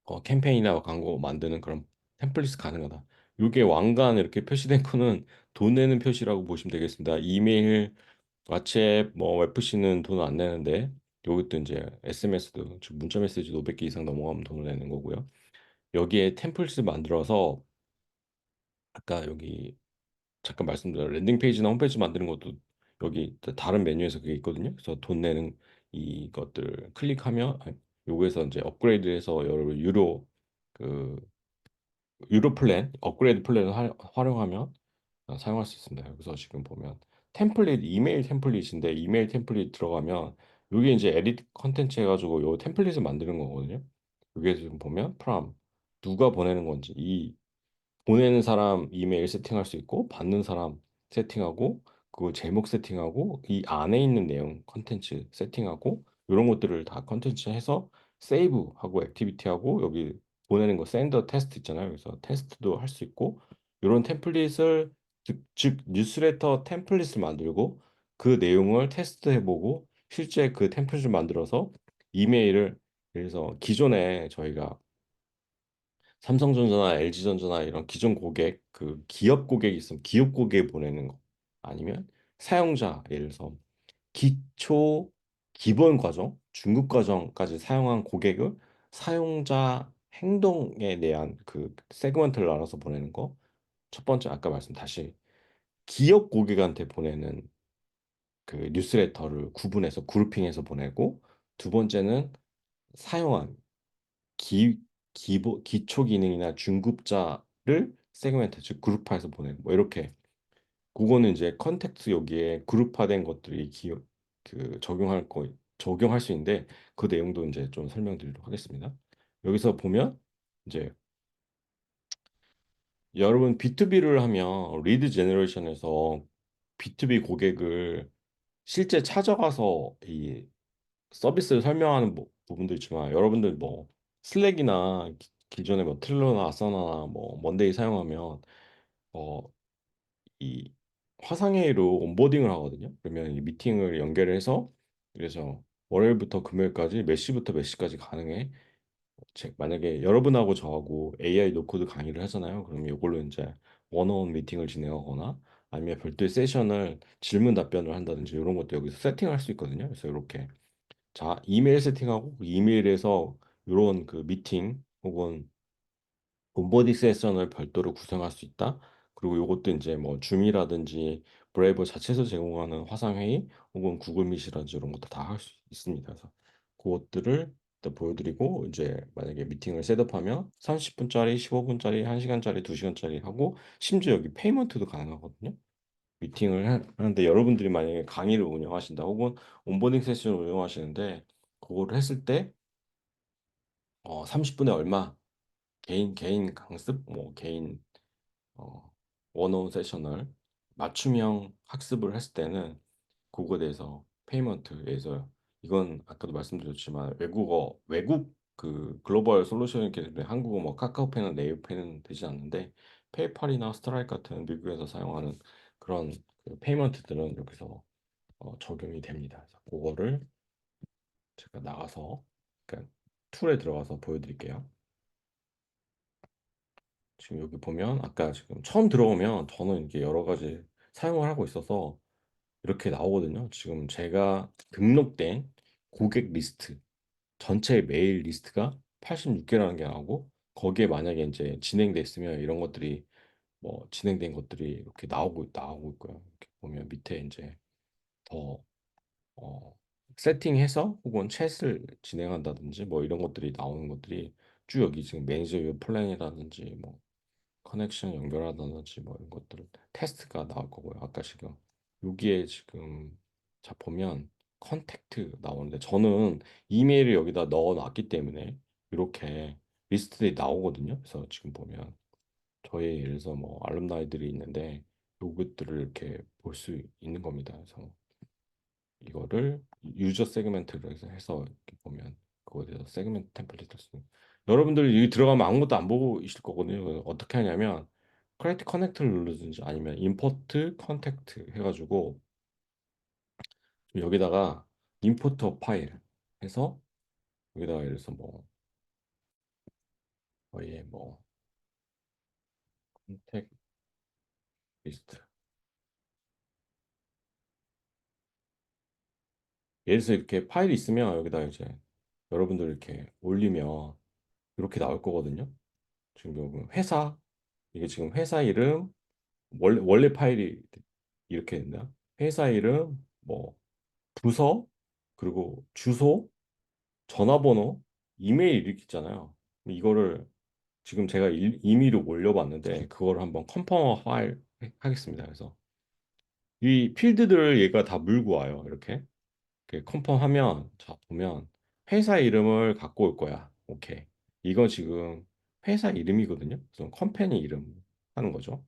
어, 캠페인이나 광고 만드는 그런 템플릿이 가능하다. 이게 왕관 이렇게 표시된 거는 돈 내는 표시라고 보시면 되겠습니다. 이메일, 왓츠앱, 뭐 웹푸시는 돈 안 내는데 여기도 이제 SMS도 즉 문자 메시지 500개 이상 넘어가면 돈을 내는 거고요. 여기에 템플릿을 만들어서 아까 여기 잠깐 말씀드린 랜딩 페이지나 홈페이지 만드는 것도 여기 다른 메뉴에서 그게 있거든요. 그래서 돈 내는 이것들 클릭하면 요거에서 이제 업그레이드해서 여러 그 유로 플랜, 업그레이드 플랜을 활용하면 사용할 수 있습니다. 여기서 지금 보면 이메일 템플릿인데 이메일 템플릿 들어가면 여기 이제 에디트 컨텐츠 해가지고 요 템플릿을 만드는 거거든요. 여기에 지금 보면 누가 보내는 건지 보내는 사람 이메일 세팅할 수 있고 받는 사람 세팅하고 그 제목 세팅하고 이 안에 있는 내용 컨텐츠 세팅하고 이런 것들을 다 컨텐츠 해서 세이브하고 액티비티하고 여기 보내는 거 샌더 테스트 있잖아요. 그래서 테스트도 할 수 있고 이런 템플릿을 즉 뉴스레터 템플릿을 만들고 그 내용을 테스트해보고 실제 그 템플릿을 만들어서 이메일을 그래서 기존에 저희가 삼성전자나 LG전자나 이런 기존 고객, 그 기업 고객이 있으면 기업 고객에 보내는 거 아니면 사용자, 예를 들어서 기초 기본 과정, 중급 과정까지 사용한 고객을 사용자 행동에 대한 그 세그먼트를 나눠서 보내는 거. 첫 번째 아까 말씀 다시 기업 고객한테 보내는 그 뉴스레터를 구분해서 그룹핑해서 보내고, 두 번째는 사용한 기초 기능이나 중급자를 세그멘트 즉 그룹화해서 보내고 뭐 이렇게. 그거는 이제 컨텍스트 여기에 그룹화된 것들이 적용할 수 있는데, 그 내용도 이제 좀 설명드리도록 하겠습니다. 여기서 보면 이제 여러분 B2B를 하면 리드 제너레이션에서 B2B 고객을 실제 찾아가서 이 서비스를 설명하는 부분도 있지만, 여러분들 뭐 슬랙이나 기존에 뭐 트릴러나 아사나나 뭐 먼데이 사용하면 어 이 화상회의로 온보딩을 하거든요. 그러면 이 미팅을 연결해서, 그래서 월요일부터 금요일까지 몇 시부터 몇 시까지 가능해. 만약에 여러분하고 저하고 AI 노코드 강의를 하잖아요. 그러면 이걸로 이제 원어원 미팅을 진행하거나 아니면 별도의 세션을 질문 답변을 한다든지 이런 것도 여기서 세팅할 수 있거든요. 그래서 이렇게 자 이메일 세팅하고, 그 이메일에서 이런 그 미팅 혹은 본보디 세션을 별도로 구성할 수 있다. 그리고 이것도 이제 뭐 줌이라든지 브레이브 자체에서 제공하는 화상회의 혹은 구글 미시라든지 이런 것도 다 할 수 있습니다. 그래서 그것들을 일단 보여드리고, 이제 만약에 미팅을 셋업하면 30분짜리, 15분짜리, 1시간짜리, 2시간짜리 하고, 심지어 여기 페이먼트도 가능하거든요. 하는데 여러분들이 만약에 강의를 운영하신다 혹은 온보딩 세션을 운영하시는데, 그거를 했을 때 30분에 얼마, 개인 강습, 뭐 개인 어, 원어원 세셔널 맞춤형 학습을 했을 때는 그거에 대해서 페이먼트에서, 이건 아까도 말씀드렸지만 외국 그 글로벌 솔루션이기 때문에 한국어 뭐 카카오페이나 네이버페이는 되지 않는데, 페이팔이나 스트라이크 같은 미국에서 사용하는 그런 그 페이먼트들은 여기서 적용이 됩니다. 그래서 그거를 제가 나가서 그러니까 툴에 들어가서 보여드릴게요. 지금 여기 보면 아까 지금 처음 들어오면 저는 이게 여러 가지 사용을 하고 있어서 이렇게 나오거든요. 지금 제가 등록된 고객 리스트 전체 메일 리스트가 86개라는 게 나오고, 거기에 만약에 이제 진행돼 있으면 이런 것들이 뭐 진행된 것들이 이렇게 나오고 있고요. 이렇게 보면 밑에 이제 더 어, 세팅해서 혹은 챗을 진행한다든지 뭐 이런 것들이 나오는 것들이 쭉 여기 지금 매니저 유 플랜이라든지 뭐 커넥션 연결하다든지 뭐 이런 것들 테스트가 나올 거고요. 아까 지금 여기에 지금 자 보면 컨택트 나오는데, 저는 이메일을 여기다 넣어 놨기 때문에 이렇게 리스트들이 나오거든요. 그래서 지금 보면 저희 예를 들어서 뭐 알룸나이들이 있는데 요것들을 이렇게 볼 수 있는 겁니다. 그래서 이거를 유저 세그멘트로 해서 이렇게 보면 그거에 대해서 세그멘트 템플릿을 쓰는, 여러분들 여기 들어가면 아무것도 안 보고 있을 거거든요. 어떻게 하냐면 크리에이트 커넥트를 누르든지 아니면 임포트 컨택트 해가지고 여기다가 임포터 파일 해서 여기다가 예를 들어서 뭐 거의 뭐 컨택 리스트, 예를 들어서 이렇게 파일이 있으면 여기다 이제 여러분들 이렇게 올리면 이렇게 나올 거거든요. 지금 여기 회사, 이게 지금 회사 이름, 원래 파일이 이렇게 된다. 회사 이름, 뭐 부서, 그리고 주소, 전화번호, 이메일 이렇게 있잖아요. 이거를 지금 제가 임의로 올려봤는데 그거를 한번 컨펌 하겠습니다. 그래서 이 필드들을 얘가 다 물고 와요. 이렇게 컨펌하면 자 보면 회사 이름을 갖고 올 거야. 오케이. 이거 지금 회사 이름이거든요. 그래서 컴퍼니 이름 하는 거죠.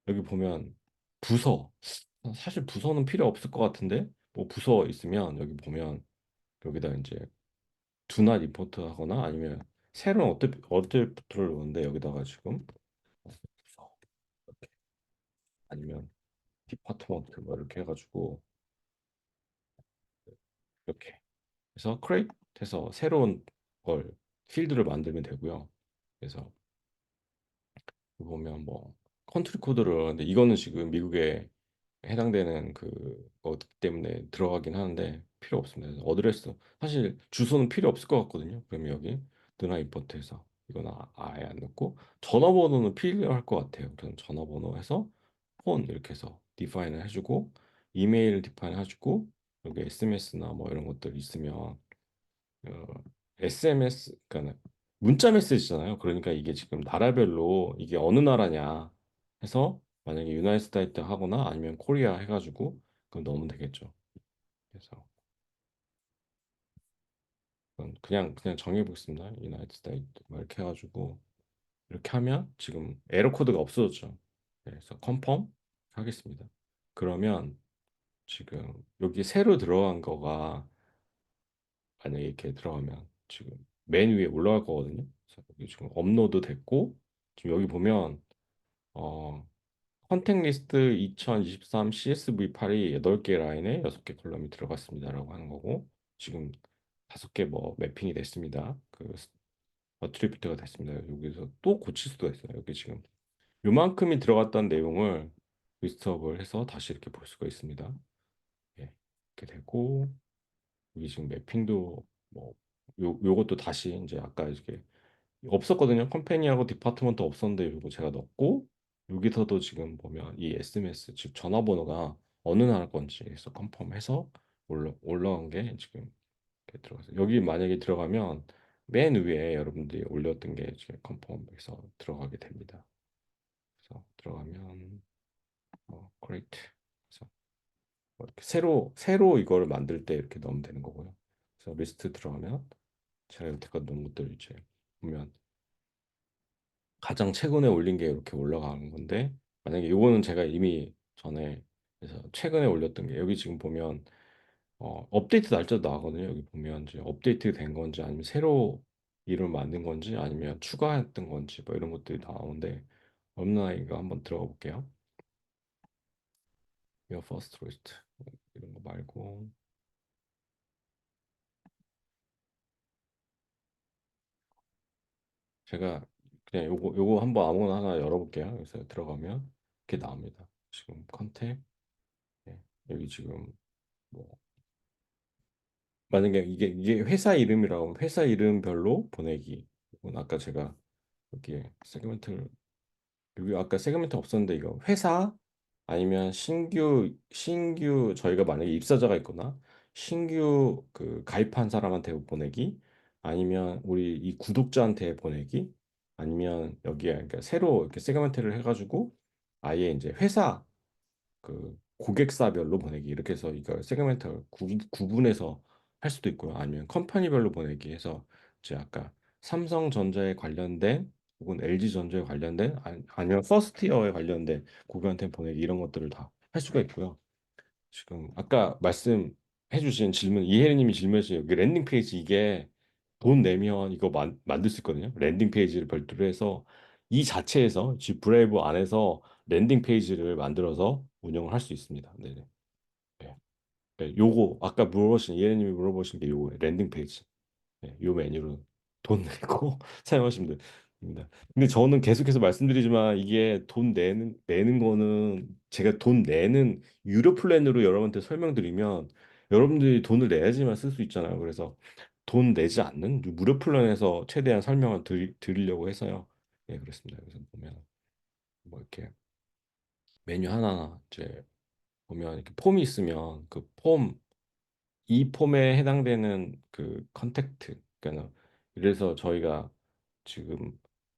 여기 보면 부서, 사실 부서는 필요 없을 것 같은데 뭐 부서 있으면 여기 보면 여기다 이제 do not import 하거나 아니면 새로운 어댑터를 넣는데 여기다가 지금 부서 이렇게, 아니면 디파트먼트 뭐 이렇게 해가지고 이렇게 해서 create 해서 새로운 걸 필드를 만들면 되고요. 그래서 여기 보면 뭐 컨트리 코드를, 근데 이거는 지금 미국에 해당되는 그거기 때문에 들어가긴 하는데 필요 없습니다. 어드레스 사실 주소는 필요 없을 것 같거든요. 그러면 여기 드나 임포트해서 이건 아예 안 넣고, 전화번호는 필요할 것 같아요. 그럼 전화번호 해서 폰 이렇게 해서 디파인을 해주고, 이메일 디파인 해주고 여기 SMS나 뭐 이런 것들 있으면 SMS 그러니까 문자 메시지잖아요. 그러니까 이게 지금 나라별로 이게 어느 나라냐 해서 만약에 유나이티드 스테이트 하거나 아니면 코리아 해가지고 그럼 넣으면 되겠죠. 그래서 그냥 정해보겠습니다. 유나이티드 스테이트 뭐 이렇게 해가지고 이렇게 하면 지금 에러 코드가 없어졌죠. 그래서 컨펌 하겠습니다. 그러면 지금 여기 새로 들어간 거가 만약에 이렇게 들어가면 지금 맨 위에 올라갈 거거든요. 그래서 여기 지금 업로드 됐고 지금 여기 보면 어 컨택 리스트 2023 CSV8이 8개 라인에 6개 컬럼이 들어갔습니다라고 하는 거고 지금 5개 뭐 매핑이 됐습니다. 그 어트리뷰트가 됐습니다. 여기서 또 고칠 수도 있어요. 여기 지금 요만큼이 들어갔던 내용을 리스트업을 해서 다시 이렇게 볼 수가 있습니다. 예, 이렇게 되고 여기 지금 매핑도 뭐 요것도 다시 이제 아까 이렇게 없었거든요. 컴퍼니하고 디파트먼트 없었는데 이거 제가 넣었고 여기서도 지금 보면 이 SMS 즉 전화번호가 어느 나라 건지 해서 컨펌해서 올라온 게 지금 이렇게 들어갔어요. 여기 만약에 들어가면 맨 위에 여러분들이 올렸던 게 지금 컨펌해서 들어가게 됩니다. 그래서 들어가면 create 그래서 뭐 이렇게 새로 이걸 만들 때 이렇게 넣으면 되는 거고요. 그래서 리스트 들어가면 제가 여태껏 넣은 것들 이제 보면 가장 최근에 올린 게 이렇게 올라가는 건데 만약에 이거는 제가 이미 전에 그래서 최근에 올렸던 게 여기 지금 보면 업데이트 날짜도 나거든요. 여기 보면 이제 업데이트 된 건지 아니면 새로 이름 만든 건지 아니면 추가했던 건지 뭐 이런 것들이 나오는데 없나 이거 한번 들어가 볼게요. Your first list 이런 거 말고 제가 그냥 요거 한번 아무거나 하나 열어볼게요. 그래서 들어가면 이렇게 나옵니다. 지금 컨택 예, 여기 지금 뭐 만약에 이게 회사 이름이라고 하면 회사 이름별로 보내기. 이건 아까 제가 여기에 세그멘트를 여기 아까 세그멘트 없었는데 이거 회사 아니면 신규 저희가 만약에 입사자가 있거나 신규 그 가입한 사람한테 보내기 아니면 우리 이 구독자한테 보내기 아니면 여기에 그러니까 새로 이렇게 세그멘트를 해가지고 아예 이제 회사 그 고객사별로 보내기 이렇게 해서 이걸 세그멘트 구분해서 할 수도 있고요. 아니면 컴퍼니별로 보내기 해서 이제 아까 삼성전자에 관련된 혹은 LG전자에 관련된 아니면 퍼스트이어에 관련된 고객한테 보내기 이런 것들을 다 할 수가 있고요. 지금 아까 말씀해주신 질문 이혜리님이 질문하신 여기 랜딩 페이지 이게 돈 내면 이거 만들 수 있거든요. 랜딩 페이지를 별도로 해서 이 자체에서 지 브레이브 안에서 랜딩 페이지를 만들어서 운영을 할 수 있습니다. 네네. 네. 네, 요거 아까 물어보신 이혜리님이 물어보신 게 요거 랜딩 페이지. 네, 요 메뉴로 돈 내고 사용하시면 됩니다. 근데 저는 계속해서 말씀드리지만 이게 돈 내는 거는 제가 돈 내는 유료 플랜으로 여러분한테 설명드리면 여러분들이 돈을 내야지만 쓸 수 있잖아요. 그래서 돈 내지 않는 무료 플랜에서 최대한 설명을 드리려고 해서요. 네, 그렇습니다. 그래서 보면 뭐 이렇게 메뉴 하나 이제 보면 이렇게 폼이 있으면 이 폼에 해당되는 그 컨택트 그러니까 그래서 저희가 지금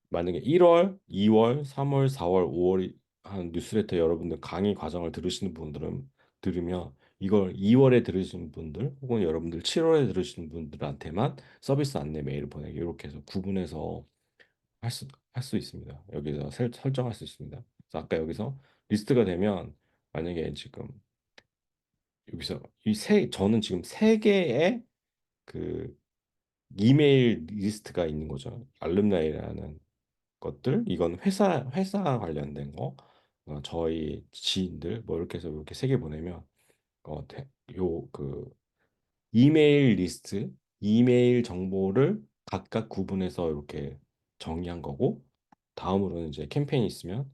만약에 1월, 2월, 3월, 4월, 5월 한 뉴스레터 여러분들 강의 과정을 들으시는 분들은 들으면 이걸 2월에 들으시는 분들 혹은 여러분들 7월에 들으시는 분들한테만 서비스 안내 메일을 보내기 이렇게 해서 구분해서 할 수 있습니다. 여기서 설정할 수 있습니다. 그래서 아까 여기서 리스트가 되면 만약에 지금 여기서 저는 지금 세 개의 그 이메일 리스트가 있는 거죠. 알룸나이라는 것들, 이건 회사 관련된 거, 저희 지인들 뭐 이렇게 해서 이렇게 세 개 보내면 요그 이메일 리스트, 이메일 정보를 각각 구분해서 이렇게 정리한 거고, 다음으로는 이제 캠페인이 있으면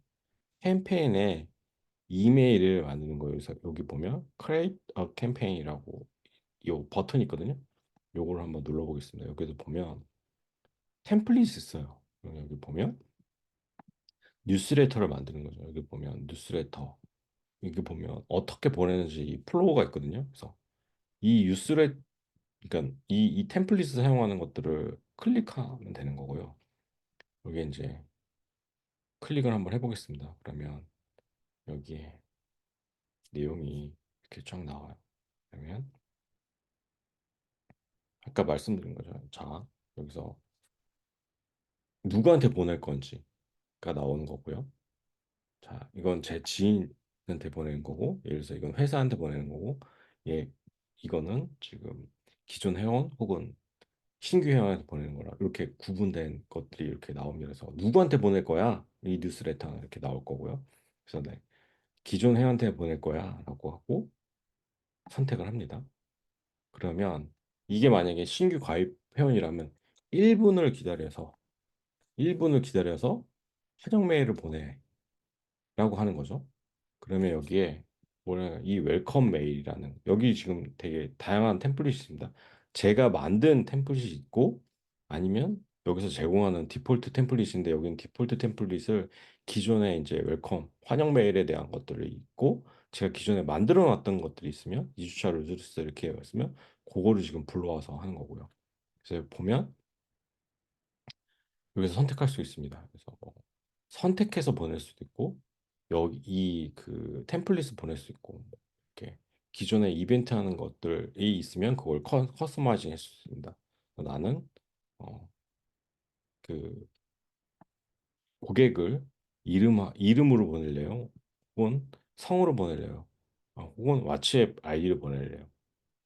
캠페인에 이메일을 만드는 거예요. 그래서 여기 보면 Create a Campaign이라고 요 버튼이 있거든요. 요걸 한번 눌러보겠습니다. 여기서 보면 템플릿이 있어요. 여기 보면 뉴스레터를 만드는 거죠. 여기 보면 뉴스레터. 이게 보면 어떻게 보내는지 이 플로우가 있거든요. 그래서 이 뉴스레 그러니까 이 템플릿을 사용하는 것들을 클릭하면 되는 거고요. 여기 이제 클릭을 한번 해보겠습니다. 그러면 여기에 내용이 이렇게 쫙 나와요. 그러면 아까 말씀드린 거죠. 자, 여기서 누구한테 보낼 건지가 나오는 거고요. 자, 이건 제 지인한테 보내는 거고, 예를 들어서 이건 회사한테 보내는 거고, 예, 이거는 지금 기존 회원 혹은 신규 회원한테 보내는 거라 이렇게 구분된 것들이 이렇게 나옵니다. 그래서 누구한테 보낼 거야? 이 뉴스레터는 이렇게 나올 거고요. 그래서 네, 기존 회원한테 보낼 거야라고 하고 선택을 합니다. 그러면 이게 만약에 신규 가입 회원이라면 1분을 기다려서 1분을 기다려서 하정 메일을 보내라고 하는 거죠. 그러면 여기에 뭐냐 이 웰컴 메일이라는 여기 지금 되게 다양한 템플릿이 있습니다. 제가 만든 템플릿이 있고 아니면 여기서 제공하는 디폴트 템플릿인데 여기는 디폴트 템플릿을 기존에 이제 웰컴 환영 메일에 대한 것들이 있고 제가 기존에 만들어 놨던 것들이 있으면 2주차 루즈리스 이렇게 있으면 그거를 지금 불러와서 하는 거고요. 그래서 보면 여기서 선택할 수 있습니다. 그래서 뭐 선택해서 보낼 수도 있고 여기 이 그 템플릿을 보낼 수 있고 뭐 이렇게 기존에 이벤트 하는 것들이 있으면 그걸 커스터마이징 할 수 있습니다. 나는 어, 그 고객을 이름으로 보낼래요. 혹은 성으로 보낼래요. 혹은 왓츠앱 아이디를 보낼래요.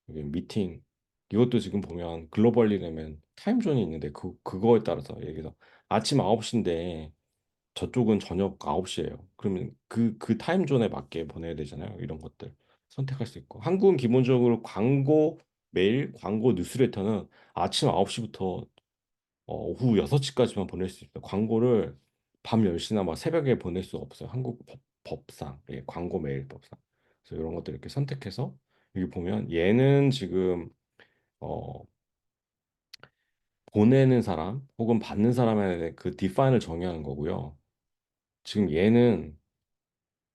여기 미팅 이것도 지금 보면 글로벌리라면 타임존이 있는데 그거에 따라서 예를 들어서 아침 9시인데 저쪽은 저녁 9시예요. 그러면 그 타임존에 맞게 보내야 되잖아요. 이런 것들 선택할 수 있고. 한국은 기본적으로 광고 메일, 광고 뉴스레터는 아침 9시부터 오후 6시까지만 보낼 수 있어요. 광고를 밤 10시나 막 새벽에 보낼 수 없어요. 한국 법상, 예, 광고 메일 법상. 그래서 이런 것들 이렇게 선택해서 여기 보면 얘는 지금 어, 보내는 사람 혹은 받는 사람의 그 디파인을 정의하는 거고요. 지금 얘는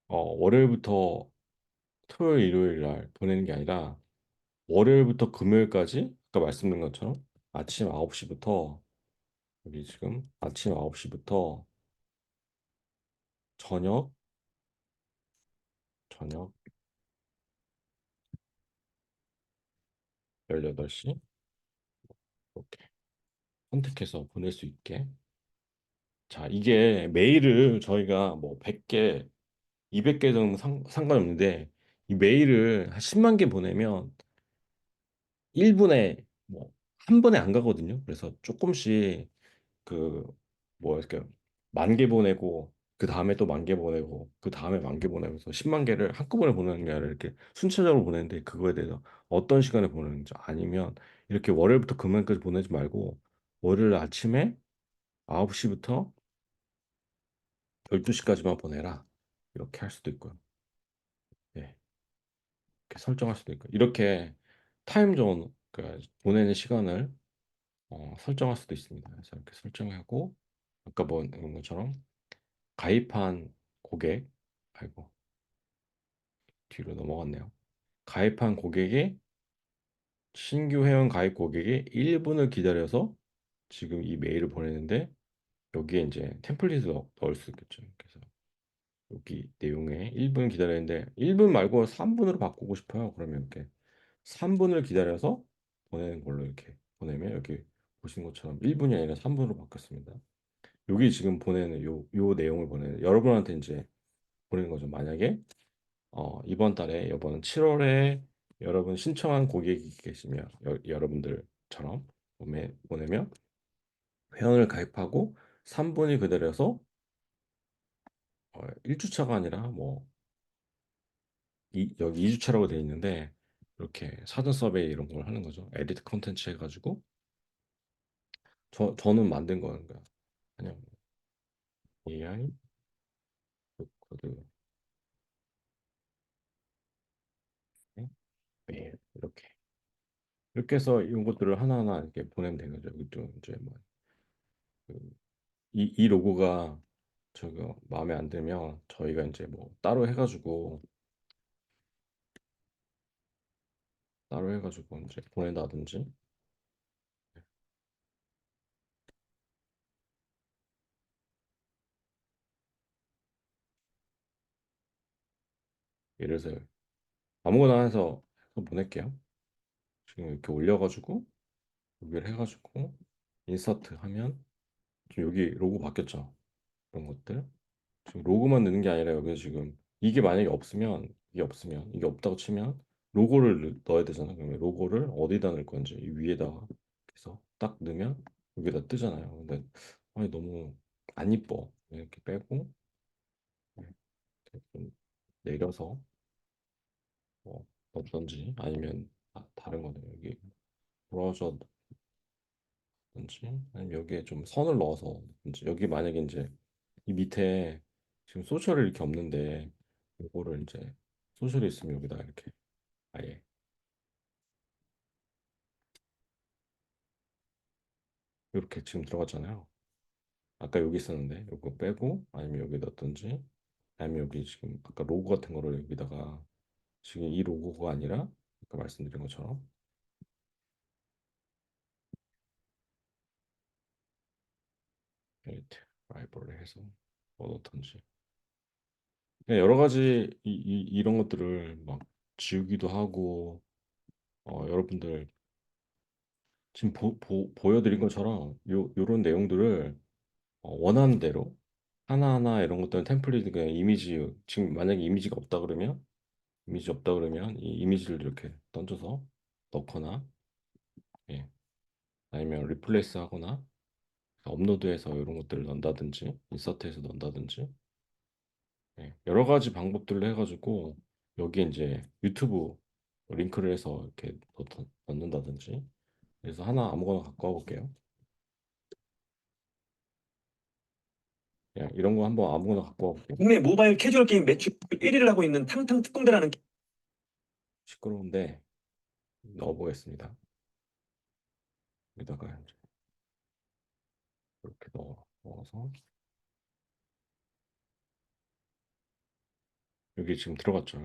월요일부터 토요일, 일요일 날 보내는 게 아니라 월요일부터 금요일까지 아까 말씀드린 것처럼 아침 9시부터 여기 지금 아침 9시부터 저녁 저녁 18시 이렇게 선택해서 보낼 수 있게. 자, 이게 메일을 저희가 뭐 100개, 200개 정도 상관없는데 이 메일을 한 10만 개 보내면 1분에 뭐 한 번에 안 가거든요. 그래서 조금씩 그 뭐 이렇게 10,000개 보내고 그 다음에 또 10,000개 보내고 그 다음에 10,000개 보내고 서 10만 개를 한꺼번에 보내는 게 아니라 이렇게 순차적으로 보내는데 그거에 대해서 어떤 시간에 보내는지 아니면 이렇게 월요일부터 금요일까지 보내지 말고 월요일 아침에 9시부터 12시까지만 보내라 이렇게 할 수도 있고요. 예, 이렇게 설정할 수도 있고 이렇게 타임존 그 보내는 시간을 설정할 수도 있습니다. 그래서 이렇게 설정하고 아까 본 것처럼 가입한 고객, 아이고, 뒤로 넘어갔네요. 가입한 고객이 신규 회원 가입 고객이 1분을 기다려서 지금 이 메일을 보내는데 여기에 이제 템플릿을 넣을 수 있겠죠. 그래서 여기 내용에 1분 기다리는데 1분 말고 3분으로 바꾸고 싶어요. 그러면 이렇게 3분을 기다려서 보내는 걸로 이렇게 보내면 여기 보신 것처럼 1분이 아니라 3분으로 바뀌었습니다. 여기 지금 보내는 요 내용을 보내는 여러분한테 이제 보내는 거죠. 만약에 이번 달에 이번 7월에 여러분 신청한 고객이 계시면 여러분들처럼 보내면 회원을 가입하고 3분이 그대로서 1주차가 아니라 뭐 여기 2주차라고 되어 있는데 이렇게 사전 서베이 이런 걸 하는 거죠. 에디트 컨텐츠 해가지고 저는 만든 거니까 그냥 AI 코드 메일 이렇게 해서 이런 것들을 하나하나 이렇게 보내면 되는 거죠. 또 이제 뭐 이 로고가 저거 마음에 안 들면 저희가 이제 뭐 따로 해가지고 따로 해가지고 이제 보낸다든지. 예를 들어서 아무거나 해서 보낼게요. 지금 이렇게 올려가지고 여기를 해가지고 인서트 하면 지금 여기 로고 바뀌었죠. 그런 것들. 지금 로고만 넣는 게 아니라 여기 지금 이게 만약에 없으면 이게 없다고 치면 로고를 넣어야 되잖아. 그러면 로고를 어디다 넣을 건지 이 위에다가 해서 딱 넣으면 여기다 뜨잖아요. 근데 아니 너무 안 이뻐. 이렇게 빼고 이렇게 좀 내려서 넣던지 아니면 다른 거네. 여기 브라우저든지 아니면 여기에 좀 선을 넣어서 든지 여기 만약에 이제 이 밑에 지금 소셜이 이렇게 없는데 이거를 이제 소셜이 있으면 여기다 이렇게 아예 이렇게 지금 들어갔잖아요. 아까 여기 있었는데 이거 빼고 아니면 여기 넣든지 아니면 여기 지금 아까 로고 같은 거를 여기다가 지금 이 로고가 아니라 아까 말씀드린 것처럼 에이트 라이브러리 해서 넣든지 그냥 여러 가지 이런 것들을 막 지우기도 하고 여러분들 지금 보여드린 것처럼 요런 내용들을 원하는 대로 하나하나 이런 것들은 템플릿 그냥 이미지 지금 만약에 이미지 없다 그러면 이 이미지를 이렇게 던져서 넣거나 예. 아니면 리플레이스 하거나 업로드해서 이런 것들을 넣는다든지 인서트해서 넣는다든지 예. 여러 가지 방법들로 해가지고 여기에 이제 유튜브 링크를 해서 이렇게 넣는다든지 그래서 하나 아무거나 갖고 와볼게요. 그냥 이런 거 한번 아무거나 갖고 와볼게요. 국내 모바일 캐주얼 게임 매출 1위를 하고 있는 탕탕 특공대라는 시끄러운데 넣어보겠습니다. 여기다가 이제 이렇게 넣어서 여기 지금 들어갔죠.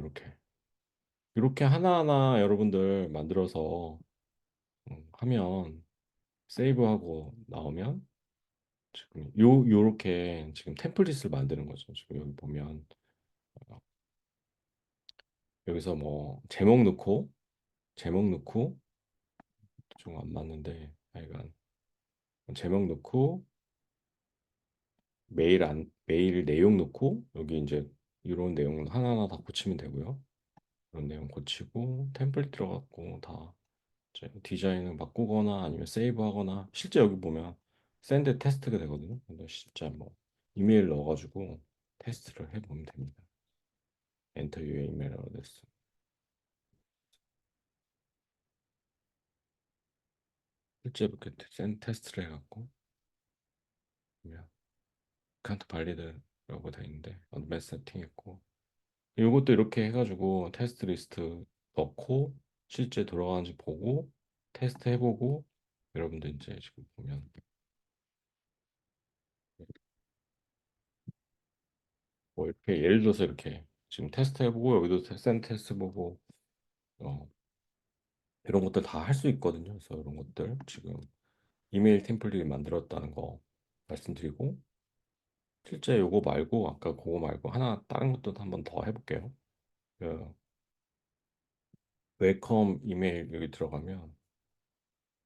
이렇게 하나하나 여러분들 만들어서 하면 세이브하고 나오면 지금 요렇게 지금 템플릿을 만드는 거죠. 지금 여기 보면 어, 여기서 뭐 제목 넣고 좀 안 맞는데 하여간 제목 넣고 메일 내용 넣고 여기 이제 이런 내용을 하나하나 다 고치면 되고요. 그런 내용 고치고 템플릿 들어갔고 다 이제 디자인을 바꾸거나 아니면 세이브하거나 실제 여기 보면 샌드 테스트가 되거든요. 근데 진짜 뭐 이메일 넣어가지고 테스트를 해보면 됩니다. 엔터 유의 이메일 어드레스. 실제 이렇게 샌드 테스트를 해갖고 보면 카운트 발리드라고 돼 있는데 어드밴스 세팅했고 이것도 이렇게 해가지고 테스트 리스트 넣고 실제 돌아가는지 보고 테스트 해보고 여러분들 이제 지금 보면 뭐 이렇게 예를 들어서 이렇게 지금 테스트 해보고 여기도 센 테스트 보고 어, 이런 것들 다 할 수 있거든요. 그래서 이런 것들 지금 이메일 템플릿 만들었다는 거 말씀드리고 실제 요거 말고 아까 그거 말고 하나 다른 것도 한번 더 해볼게요. 그 웰컴 이메일 여기 들어가면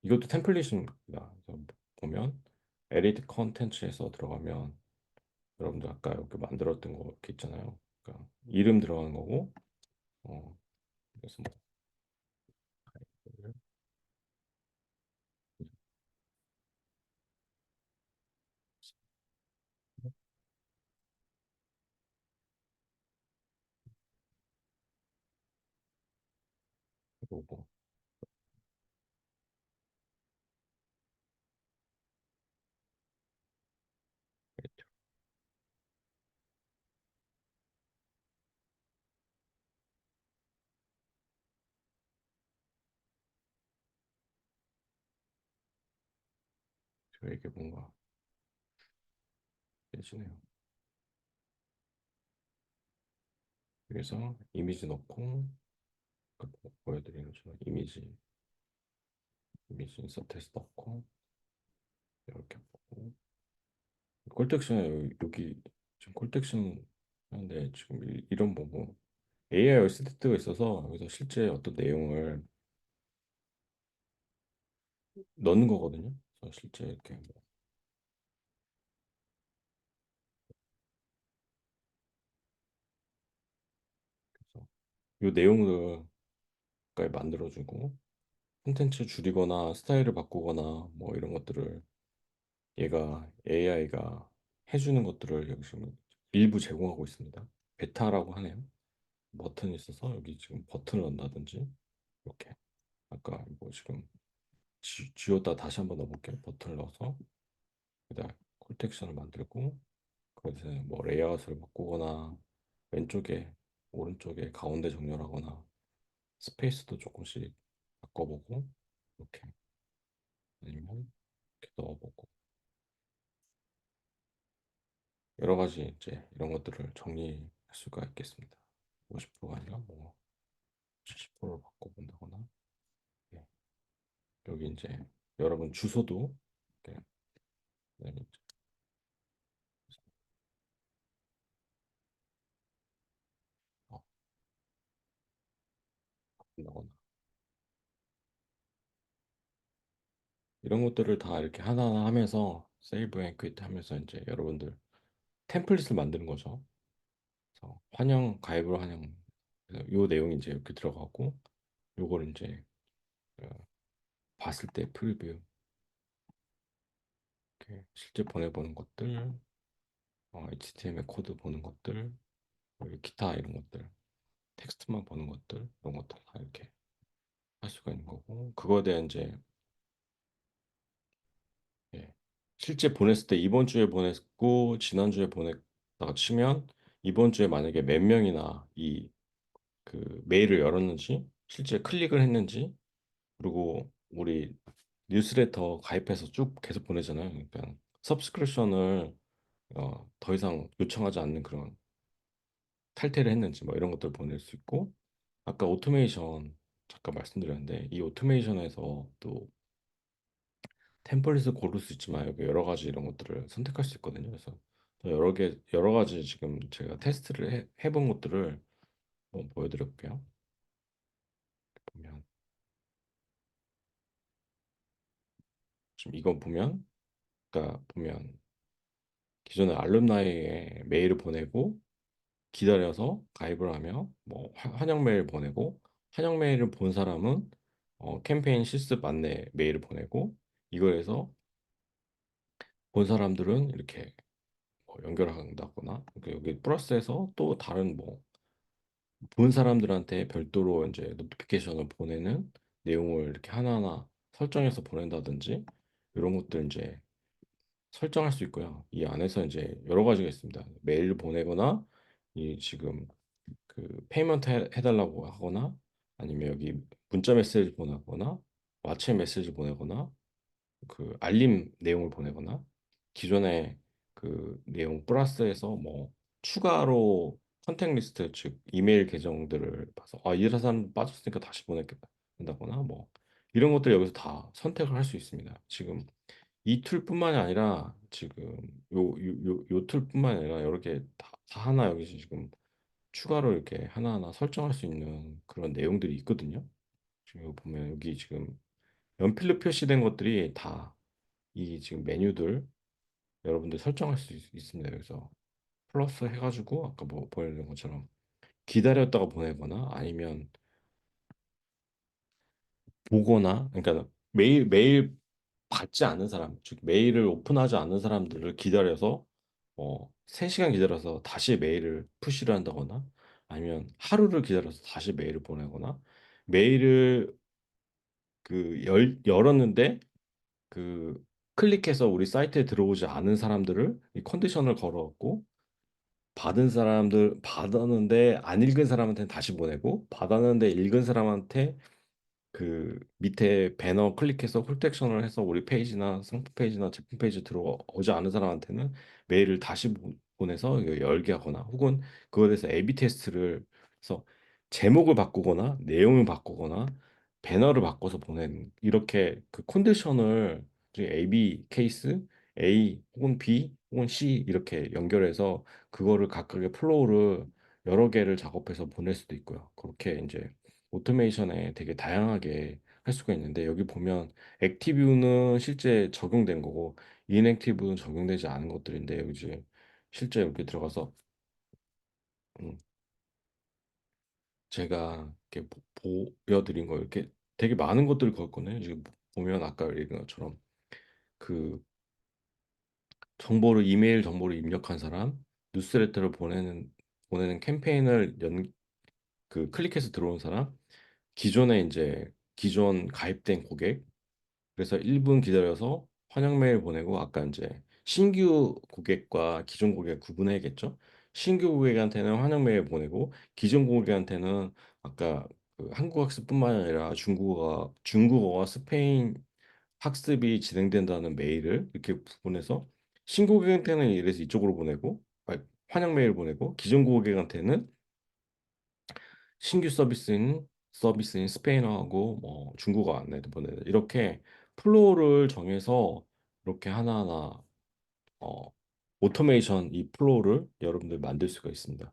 이것도 템플릿입니다. 그래서 보면 에디트 컨텐츠에서 들어가면 여러분들 아까 이렇게 만들었던 거 이렇게 있잖아요. 그러니까 이름 들어가는 거고 그래서 뭐 로고 이게 뭔가 깨지네요. 여기서 이미지 넣고 보여드리는 저 이미지 인서트에서 넣고 이렇게 보고 콜텍션 여기 지금 콜텍션 하는데 지금 이런 보고 AI 어시스트가 있어서 여기서 실제 어떤 내용을 넣는 거거든요. 그래서 실제 이렇게 뭐 그래서 이 내용을 만들어주고 콘텐츠 줄이거나 스타일을 바꾸거나 뭐 이런 것들을 얘가 AI가 해주는 것들을 여기 지금 일부 제공하고 있습니다. 베타라고 하네요. 버튼이 있어서 여기 지금 버튼을 넣는다든지 이렇게 아까 뭐 지금 쥐었다 다시 한번 넣어볼게요. 버튼을 넣어서 그다음 콜텍션을 만들고 거기서 뭐 레이아웃을 바꾸거나 왼쪽에 오른쪽에 가운데 정렬하거나 스페이스도 조금씩 바꿔보고 이렇게 아니면 이렇게 넣어보고 여러 가지 이제 이런 것들을 정리할 수가 있겠습니다. 50%가 아니라 뭐 70%로 바꿔본다거나 예. 여기 이제 여러분 주소도 이렇게 그다음에 이제 어, 바꾼다거나 이런 것들을 다 이렇게 하나하나 하면서 세이브 앤 퀴트 하면서 이제 여러분들 템플릿을 만드는 거죠. 그래서 환영 가입을 환영 그래서 요 내용이 이제 이렇게 들어가고 요걸 이제 어, 봤을 때 프리뷰 이렇게 실제 보내보는 것들 HTML 코드 보는 것들 그리고 기타 이런 것들 텍스트만 보는 것들 이런 것들 다 이렇게 할 수가 있는 거고 그거에 대한 이제 예, 실제 보냈을 때 이번 주에 보냈고 지난 주에 보냈다가 치면 이번 주에 만약에 몇 명이나 이 그 메일을 열었는지 실제 클릭을 했는지 그리고 우리 뉴스레터 가입해서 쭉 계속 보내잖아요. 그러니까 서브스크립션을 더 이상 요청하지 않는 그런 탈퇴를 했는지 뭐 이런 것들 보낼 수 있고 아까 오토메이션 잠깐 말씀드렸는데 이 오토메이션에서 또 템플릿을 고를 수 있지만 여기 여러 가지 이런 것들을 선택할 수 있거든요. 그래서 여러 가지 지금 제가 테스트를 해본 것들을 한번 보여드릴게요. 보면 지금 이건 보면 그러니까 보면 기존에 알lum나이에 메일을 보내고 기다려서 가입을 하며 뭐 환영 메일 보내고 환영 메일을 본 사람은 캠페인 실습 안내 메일을 보내고 이거에서 본 사람들은 이렇게 뭐 연결한다거나 여기 플러스해서 또 다른 뭐 본 사람들한테 별도로 이제 노티피케이션을 보내는 내용을 이렇게 하나하나 설정해서 보낸다든지 이런 것들 이제 설정할 수 있고요. 이 안에서 이제 여러 가지가 있습니다. 메일 보내거나 이 지금 그 페이먼트 해달라고 하거나 아니면 여기 문자 메시지 보내거나 왓츠앱 메시지 보내거나 그 알림 내용을 보내거나 기존에 그 내용 플러스해서 뭐 추가로 컨택 리스트 즉 이메일 계정들을 봐서 이 사람 빠졌으니까 다시 보내겠다 한다거나 뭐 이런 것들 여기서 다 선택을 할 수 있습니다. 지금 이 툴뿐만이 아니라 지금 요 툴뿐만이 아니라 여러 개 다 하나 여기 지금 추가로 이렇게 하나하나 설정할 수 있는 그런 내용들이 있거든요. 지금 여기 보면 여기 지금 연필로 표시된 것들이 다 이 지금 메뉴들 여러분들 설정할 수 있습니다. 그래서 플러스 해가지고 아까 뭐 보여드린 것처럼 기다렸다가 보내거나 아니면 보거나 그러니까 매일 받지 않는 사람, 즉 메일을 오픈하지 않는 사람들을 기다려서 3시간 기다려서 다시 메일을 푸시를 한다거나 아니면 하루를 기다려서 다시 메일을 보내거나 메일을 열었는데 그 클릭해서 우리 사이트에 들어오지 않은 사람들을 이 컨디션을 걸어갖고 받은 사람들 받았는데 안 읽은 사람한테는 다시 보내고 받았는데 읽은 사람한테 그 밑에 배너 클릭해서 콜택션을 해서 우리 페이지나 상품 페이지나 제품 페이지 들어오지 않은 사람한테는 메일을 다시 보내서 이거 열게 하거나 혹은 그거에 대해서 A/B 테스트를 해서 제목을 바꾸거나 내용을 바꾸거나 배너를 바꿔서 보내는 이렇게 그 컨디션을 A, B 케이스 A 혹은 B 혹은 C 이렇게 연결해서 그거를 각각의 플로우를 여러 개를 작업해서 보낼 수도 있고요. 그렇게 이제 오토메이션에 되게 다양하게 할 수가 있는데 여기 보면 액티브는 실제 적용된 거고 인액티브는 적용되지 않은 것들인데 여기 이제 실제 여기 들어가서 음, 제가 이렇게 보여드린 거 이렇게 되게 많은 것들을 걸거든요. 지금 보면 아까 얘기한 것처럼 그 정보를 이메일 정보를 입력한 사람, 뉴스레터를 보내는 캠페인을 클릭해서 들어온 사람, 기존에 이제 기존 가입된 고객, 그래서 1분 기다려서 환영 메일 보내고 아까 이제 신규 고객과 기존 고객 구분해야겠죠. 신규 고객한테는 환영 메일 보내고 기존 고객한테는 아까 그 한국 학습뿐만 아니라 중국어와 스페인 학습이 진행된다는 메일을 이렇게 보내서 신고 고객한테는 이래서 이쪽으로 보내고 환영 메일 보내고 기존 고객한테는 신규 서비스인 스페인어하고 뭐 중국어 안내도 보내는 이렇게 플로우를 정해서 이렇게 하나하나 어, 오토메이션 이 플로우를 여러분들 만들 수가 있습니다.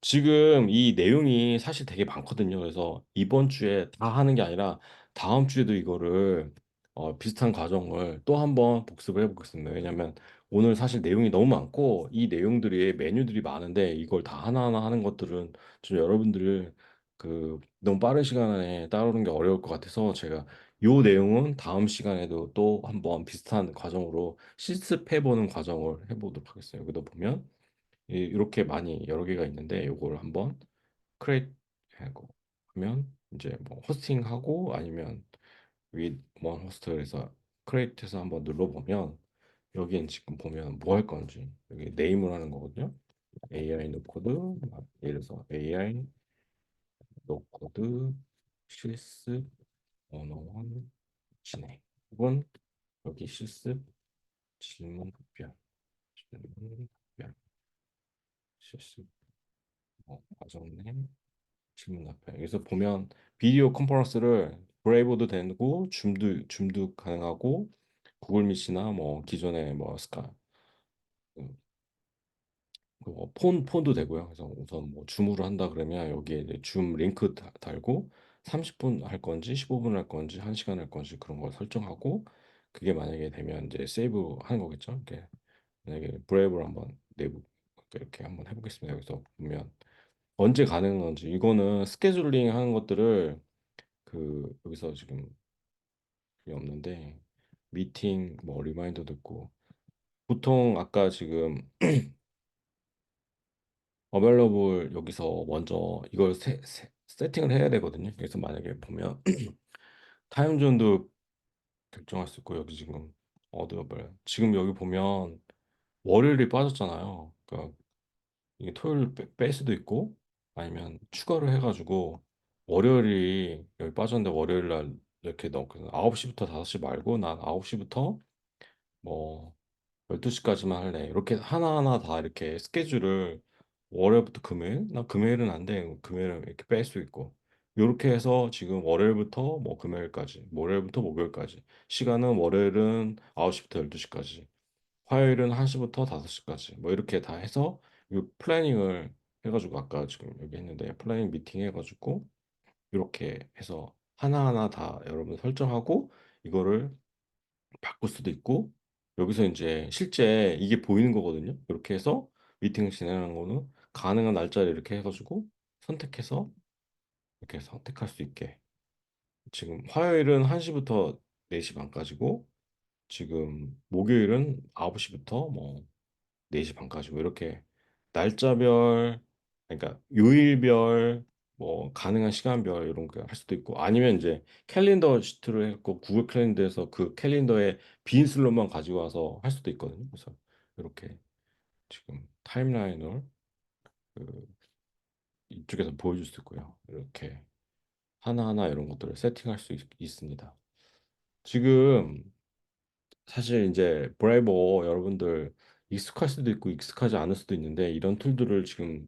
지금 이 내용이 사실 되게 많거든요. 그래서 이번 주에 다 하는 게 아니라 다음 주에도 이거를 비슷한 과정을 또 한번 복습을 해보겠습니다. 왜냐하면 오늘 사실 내용이 너무 많고 이 내용들이 메뉴들이 많은데 이걸 다 하나하나 하는 것들은 좀 여러분들 그 너무 빠른 시간 안에 따르는 게 어려울 것 같아서 제가 요 내용은 다음 시간에도 또 한번 비슷한 과정으로 실습해보는 과정을 해보도록 하겠어요. 여기도 보면 이렇게 많이 여러 개가 있는데 요거를 한번 크레이트 하고 하면 이제 뭐 호스팅하고 아니면 위원 호스트에서 크레이트해서 한번 눌러보면 여기엔 지금 보면 뭐 할 건지 여기 네임을 하는 거거든요. AI 노코드 예를 들어서 AI 노코드 실습 언어원 진행 혹은 여기 실습 질문 답변 질문 답변 실습 과정 내 질문 답변 여기서 보면 비디오 컨퍼런스를 브레이브도 되고 줌도 가능하고 구글 미시나 뭐 기존에 뭐 스카 폰도 되고요. 그래서 우선 뭐 줌으로 한다 그러면 여기에 이제 줌 링크 달고 30분 할 건지 15분 할 건지 1시간 할 건지 그런 걸 설정하고 그게 만약에 되면 이제 세이브 하는 거겠죠. 이렇게 만약에 브레이브를 한번 내부 이렇게 한번 해보겠습니다. 여기서 보면 언제 가능한 건지 이거는 스케줄링 하는 것들을 여기서 지금 그게 없는데 미팅 뭐 리마인더도 있고 보통 아까 지금 어벨러블 여기서 먼저 이걸 세팅을 해야 되거든요. 그래서 만약에 보면 타임존도 결정할 수 있고 여기 지금 어드어벨 지금 여기 보면 월요일이 빠졌잖아요. 그러니까 이게 토요일 뺄 수도 있고 아니면 추가를 해가지고 월요일이 여기 빠졌는데 월요일 날 이렇게 넣고 9시부터 5시 말고 난 9시부터 뭐 12시까지만 할래. 이렇게 하나하나 다 이렇게 스케줄을 월요일부터 금요일? 나 금요일은 안 돼. 금요일은 이렇게 뺄 수 있고. 이렇게 해서 지금 월요일부터 뭐 금요일까지, 월요일부터 목요일까지. 시간은 월요일은 9시부터 12시까지. 화요일은 1시부터 5시까지. 뭐 이렇게 다 해서 이 플래닝을 해가지고 아까 지금 여기 했는데 플래닝 미팅 해가지고 이렇게 해서 하나하나 다 여러분 설정하고 이거를 바꿀 수도 있고 여기서 이제 실제 이게 보이는 거거든요. 이렇게 해서 미팅을 진행하는 거는 가능한 날짜를 이렇게 해가지고 선택해서 이렇게 선택할 수 있게 지금 화요일은 1시부터 4시 반까지고 지금 목요일은 9시부터 뭐 4시 반까지고 이렇게 날짜별 그러니까 요일별 뭐 가능한 시간별 이런 거 할 수도 있고 아니면 이제 캘린더 시트로 해갖고 구글 캘린더에서 그 캘린더에 빈 슬롯만 가지고 와서 할 수도 있거든요. 그래서 이렇게 지금 타임라인을 그 이쪽에서 보여줄 수 있고요. 이렇게 하나하나 이런 것들을 세팅할 수 있습니다. 지금 사실 이제 브라이버 여러분들 익숙할 수도 있고 익숙하지 않을 수도 있는데 이런 툴들을 지금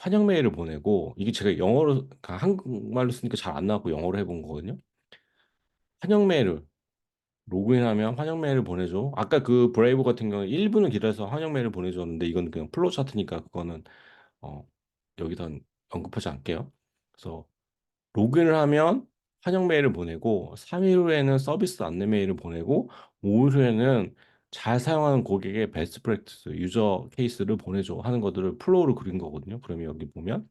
환영 메일을 보내고 이게 제가 영어로 한국말로 쓰니까 잘 안 나왔고 영어로 해본 거거든요. 환영 메일을 로그인하면 환영 메일을 보내줘. 아까 그 브레이브 같은 경우는 1분을 기다려서 환영 메일을 보내줬는데 이건 그냥 플로우 차트니까 그거는 어, 여기서 언급하지 않을게요. 그래서 로그인을 하면 환영 메일을 보내고 3일 후에는 서비스 안내 메일을 보내고 5일 후에는 잘 사용하는 고객의 베스트 프랙티스 유저 케이스를 보내줘 하는 것들을 플로우로 그린 거거든요. 그러면 여기 보면